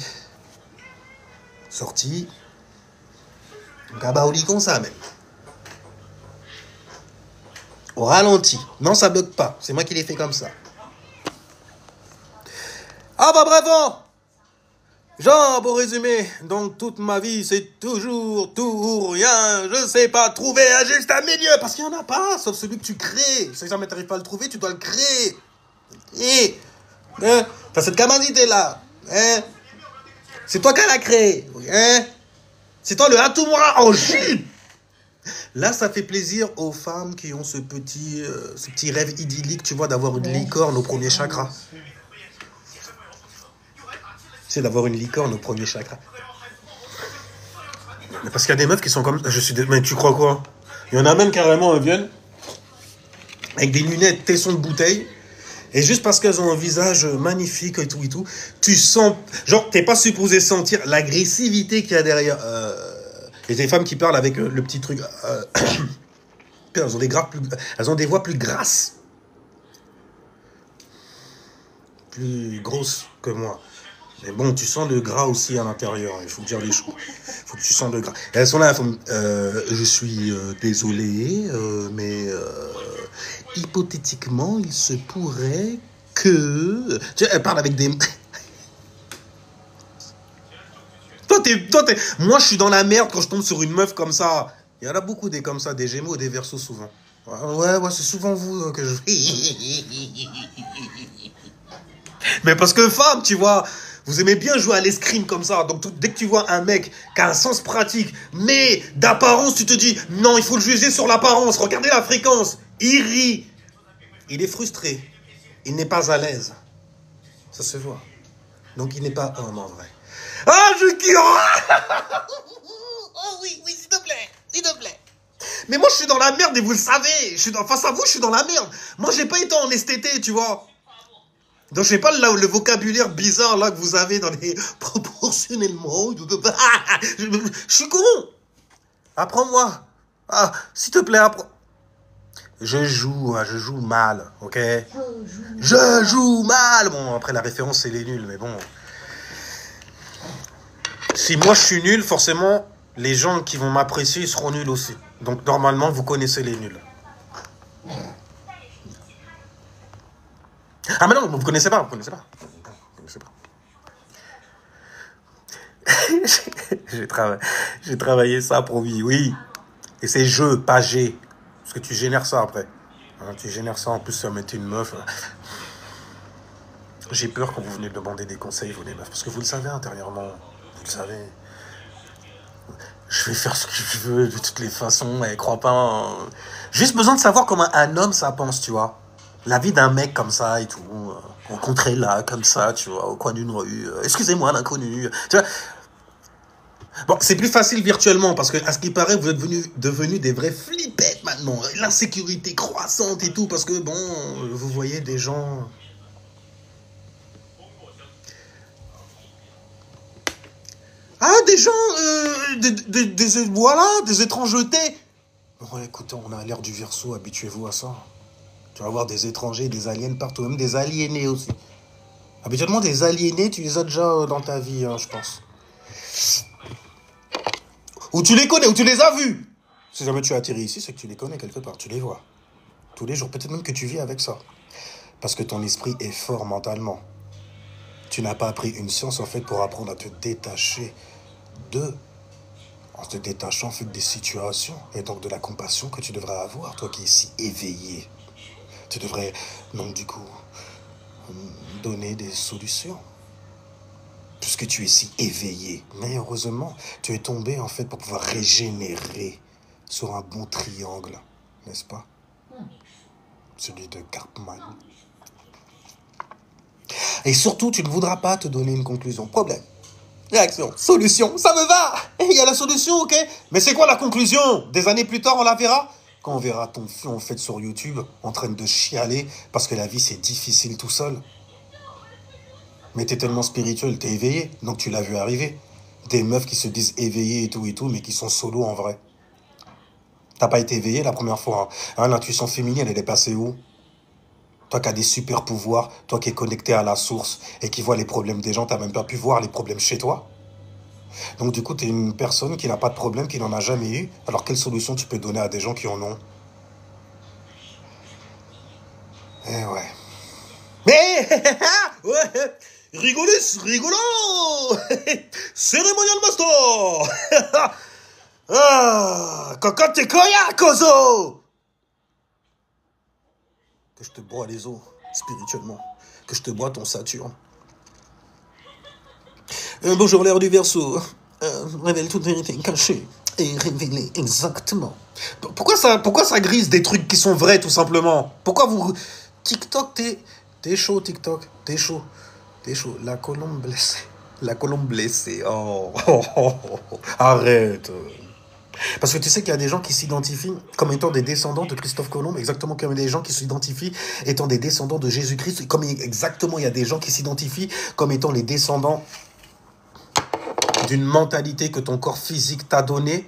Sorti. Gabaouli comme ça même. Au ralenti. Non, ça bloque pas. C'est moi qui l'ai fait comme ça. Ah bah bravo! Genre, pour résumer, donc toute ma vie, c'est toujours tout ou rien. Je sais pas trouver un juste milieu, parce qu'il n'y en a pas, sauf celui que tu crées. Si jamais tu n'arrives pas à le trouver, tu dois le créer. Et, t'as cette capacité-là. C'est toi qui l'as créé. C'est toi le Hatumura en chute. Là, ça fait plaisir aux femmes qui ont ce petit rêve idyllique, tu vois, d'avoir une licorne au premier chakra. C'est d'avoir une licorne au premier chakra. Mais parce qu'il y a des meufs qui sont comme... Mais tu crois quoi? Il y en a même carrément, elles viennent avec des lunettes tesson de bouteille. Et juste parce qu'elles ont un visage magnifique et tout, tu sens... Genre, t'es pas supposé sentir l'agressivité qu'il y a derrière. Il y a des femmes qui parlent avec le petit truc... elles ont des voix plus grasses. Plus grosses que moi. Mais bon, tu sens le gras aussi à l'intérieur, il faut dire les choses. Il faut que tu sens le gras. Et elles sont là, elles font, je suis désolé, mais hypothétiquement, il se pourrait que... Tu sais, elles parlent avec des... Toi, Moi, je suis dans la merde quand je tombe sur une meuf comme ça. Il y en a beaucoup des comme ça, des Gémeaux et des Verseaux souvent. Ouais, c'est souvent vous que je... Mais parce que femme, tu vois, vous aimez bien jouer à l'escrime comme ça. Donc dès que tu vois un mec qui a un sens pratique, mais d'apparence, tu te dis, non, il faut le juger sur l'apparence. Regardez la fréquence. Il rit. Il est frustré. Il n'est pas à l'aise. Ça se voit. Donc il n'est pas homme en vrai. Ah, je kiffe. Oh oui, s'il te plaît. S'il te plaît. Mais moi, je suis dans la merde et vous le savez. Face à vous, je suis dans la merde. Moi, j'ai pas été en STT, tu vois. Donc, je sais pas le vocabulaire bizarre là que vous avez dans les proportionnellement. Je suis con. Apprends-moi. Ah, s'il te plaît, apprends. Je joue mal, ok? Je joue mal. Bon, après, la référence, c'est les nuls, mais bon. Si moi, je suis nul, forcément, les gens qui vont m'apprécier seront nuls aussi. Donc, normalement, vous connaissez les nuls. Ah, mais non, vous connaissez pas. J'ai travaillé ça, promis, oui. Et c'est je, pas G. Parce que tu génères ça après. Hein, tu génères ça, en plus, ça mettait une meuf. J'ai peur quand vous venez demander des conseils, vous les meufs. Parce que vous le savez intérieurement. Vous le savez. Je vais faire ce que je veux de toutes les façons. Et crois pas. Hein. Juste besoin de savoir comment un homme ça pense, tu vois. La vie d'un mec comme ça et tout. Rencontré là, comme ça, tu vois, au coin d'une rue. Excusez-moi, l'inconnu. Tu vois. Bon, c'est plus facile virtuellement parce que, à ce qui paraît, vous êtes devenus des vrais flippettes maintenant. L'insécurité croissante et tout parce que, bon, vous voyez des gens. Ah, des gens, voilà, des étrangetés. Bon, écoutez, on a l'air du Verseau, habituez-vous à ça. Tu vas voir des étrangers, des aliens partout, même des aliénés aussi. Habituellement, des aliénés, tu les as déjà dans ta vie, hein, je pense. Ou tu les connais, ou tu les as vus. Si jamais tu atterris ici, c'est que tu les connais quelque part, tu les vois. Tous les jours, peut-être même que tu vis avec ça. Parce que ton esprit est fort mentalement. Tu n'as pas appris une science, en fait, pour apprendre à te détacher en te détachant, en fait, des situations. Et donc de la compassion que tu devrais avoir, toi qui es si éveillé. Tu devrais, donc du coup, donner des solutions. Puisque tu es si éveillé. Mais heureusement, tu es tombé, en fait, pour pouvoir régénérer sur un bon triangle. N'est-ce pas? Celui de Karpman. Et surtout, tu ne voudras pas te donner une conclusion. Problème. Réaction. Solution. Ça me va. Il y a la solution, ok? Mais c'est quoi la conclusion? Des années plus tard, on la verra? Quand on verra ton fion, en fait, sur YouTube, en train de chialer, parce que la vie, c'est difficile tout seul. Mais t'es tellement spirituel, t'es éveillé, donc tu l'as vu arriver. Des meufs qui se disent éveillées et tout, mais qui sont solo en vrai. T'as pas été éveillé la première fois. Hein, l'intuition féminine, elle est passée où? Toi qui as des super pouvoirs, toi qui es connecté à la source et qui vois les problèmes des gens, t'as même pas pu voir les problèmes chez toi. Donc du coup, t'es une personne qui n'a pas de problème, qui n'en a jamais eu. Alors quelle solution tu peux donner à des gens qui en ont? Eh ouais. Mais ouais, rigolo Cérémonial master. Ah, cocotte et koya, Kozo. Que je te bois les os, spirituellement. Que je te bois ton Saturne. Bonjour, l'heure du Verseau. Révèle toute vérité cachée et révélée exactement. Pourquoi ça grise des trucs qui sont vrais, tout simplement? Pourquoi vous... TikTok, t'es chaud, TikTok. T'es chaud. La colombe blessée. Oh. Arrête. Parce que tu sais qu'il y a des gens qui s'identifient comme étant des descendants de Christophe Colomb, exactement comme des gens qui s'identifient étant des descendants de Jésus-Christ, comme exactement il y a des gens qui s'identifient comme étant les descendants d'une mentalité que ton corps physique t'a donnée,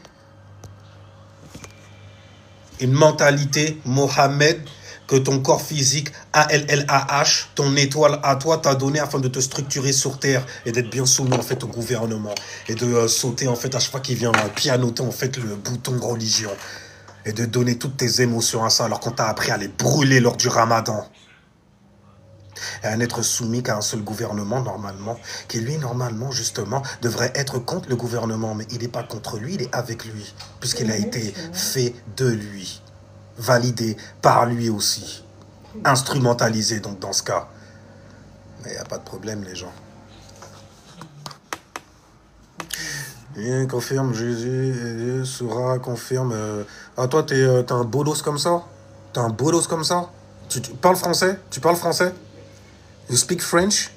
une mentalité Mohamed que ton corps physique ALLAH, ton étoile à toi t'a donné afin de te structurer sur terre et d'être bien soumis en fait au gouvernement et de sauter en fait à chaque fois qu'il vient pianoter en fait le bouton religion et de donner toutes tes émotions à ça alors qu'on t'a appris à les brûler lors du Ramadan. Et à n'être soumis qu'à un seul gouvernement, normalement, qui lui, normalement, justement, devrait être contre le gouvernement, mais il n'est pas contre lui, il est avec lui, puisqu'il a été fait de lui, validé par lui aussi, instrumentalisé, donc, dans ce cas. Mais il n'y a pas de problème, les gens. Et confirme, Jésus sera, confirme. Ah, toi, t'es un bolos comme ça? T'es un bolos comme ça? Tu parles français? Tu parles français? You speak French?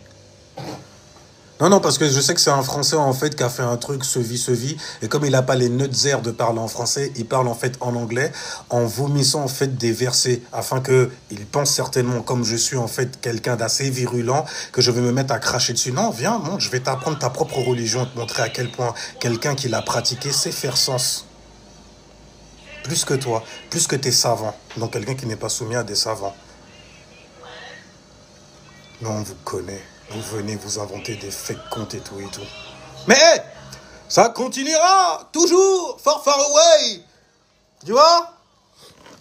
Non, non, parce que je sais que c'est un Français, en fait, qui a fait un truc, se vit. Et comme il n'a pas les nutzer de parler en français, il parle, en fait, en anglais, en vomissant, en fait, des versets, afin qu'il pense certainement, comme je suis, en fait, quelqu'un d'assez virulent, que je vais me mettre à cracher dessus. Non, viens, monte, je vais t'apprendre ta propre religion, te montrer à quel point quelqu'un qui l'a pratiqué sait faire sens. Plus que toi, plus que tes savants. Donc, quelqu'un qui n'est pas soumis à des savants. Non, on vous connaît. Vous venez vous inventer des fake comptes et tout et tout. Mais ça continuera toujours, far far away. Tu vois?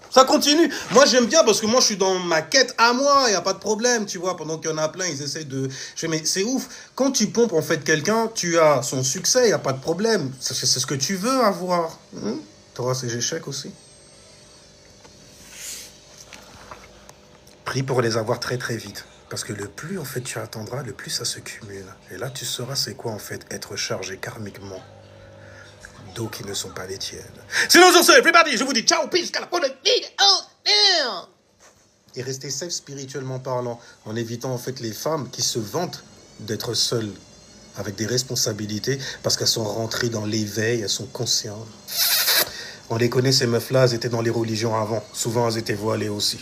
Ça continue. Moi, j'aime bien parce que moi, je suis dans ma quête à moi. Il n'y a pas de problème, tu vois. Pendant qu'il y en a plein, ils essayent de... Mais c'est ouf. Quand tu pompes, en fait, quelqu'un, tu as son succès. Il n'y a pas de problème. C'est ce que tu veux avoir. Tu auras ses échecs aussi. Prie pour les avoir très, très vite. Parce que le plus, en fait, tu attendras, le plus ça se cumule. Et là, tu sauras c'est quoi, en fait, être chargé karmiquement d'eau qui ne sont pas les tiennes. Sinon, sur ce, everybody, je vous dis ciao, peace, la prochaine vidéo. Et restez safe spirituellement parlant, en évitant, en fait, les femmes qui se vantent d'être seules, avec des responsabilités, parce qu'elles sont rentrées dans l'éveil, elles sont conscientes. On les connaît, ces meufs-là, elles étaient dans les religions avant. Souvent, elles étaient voilées aussi.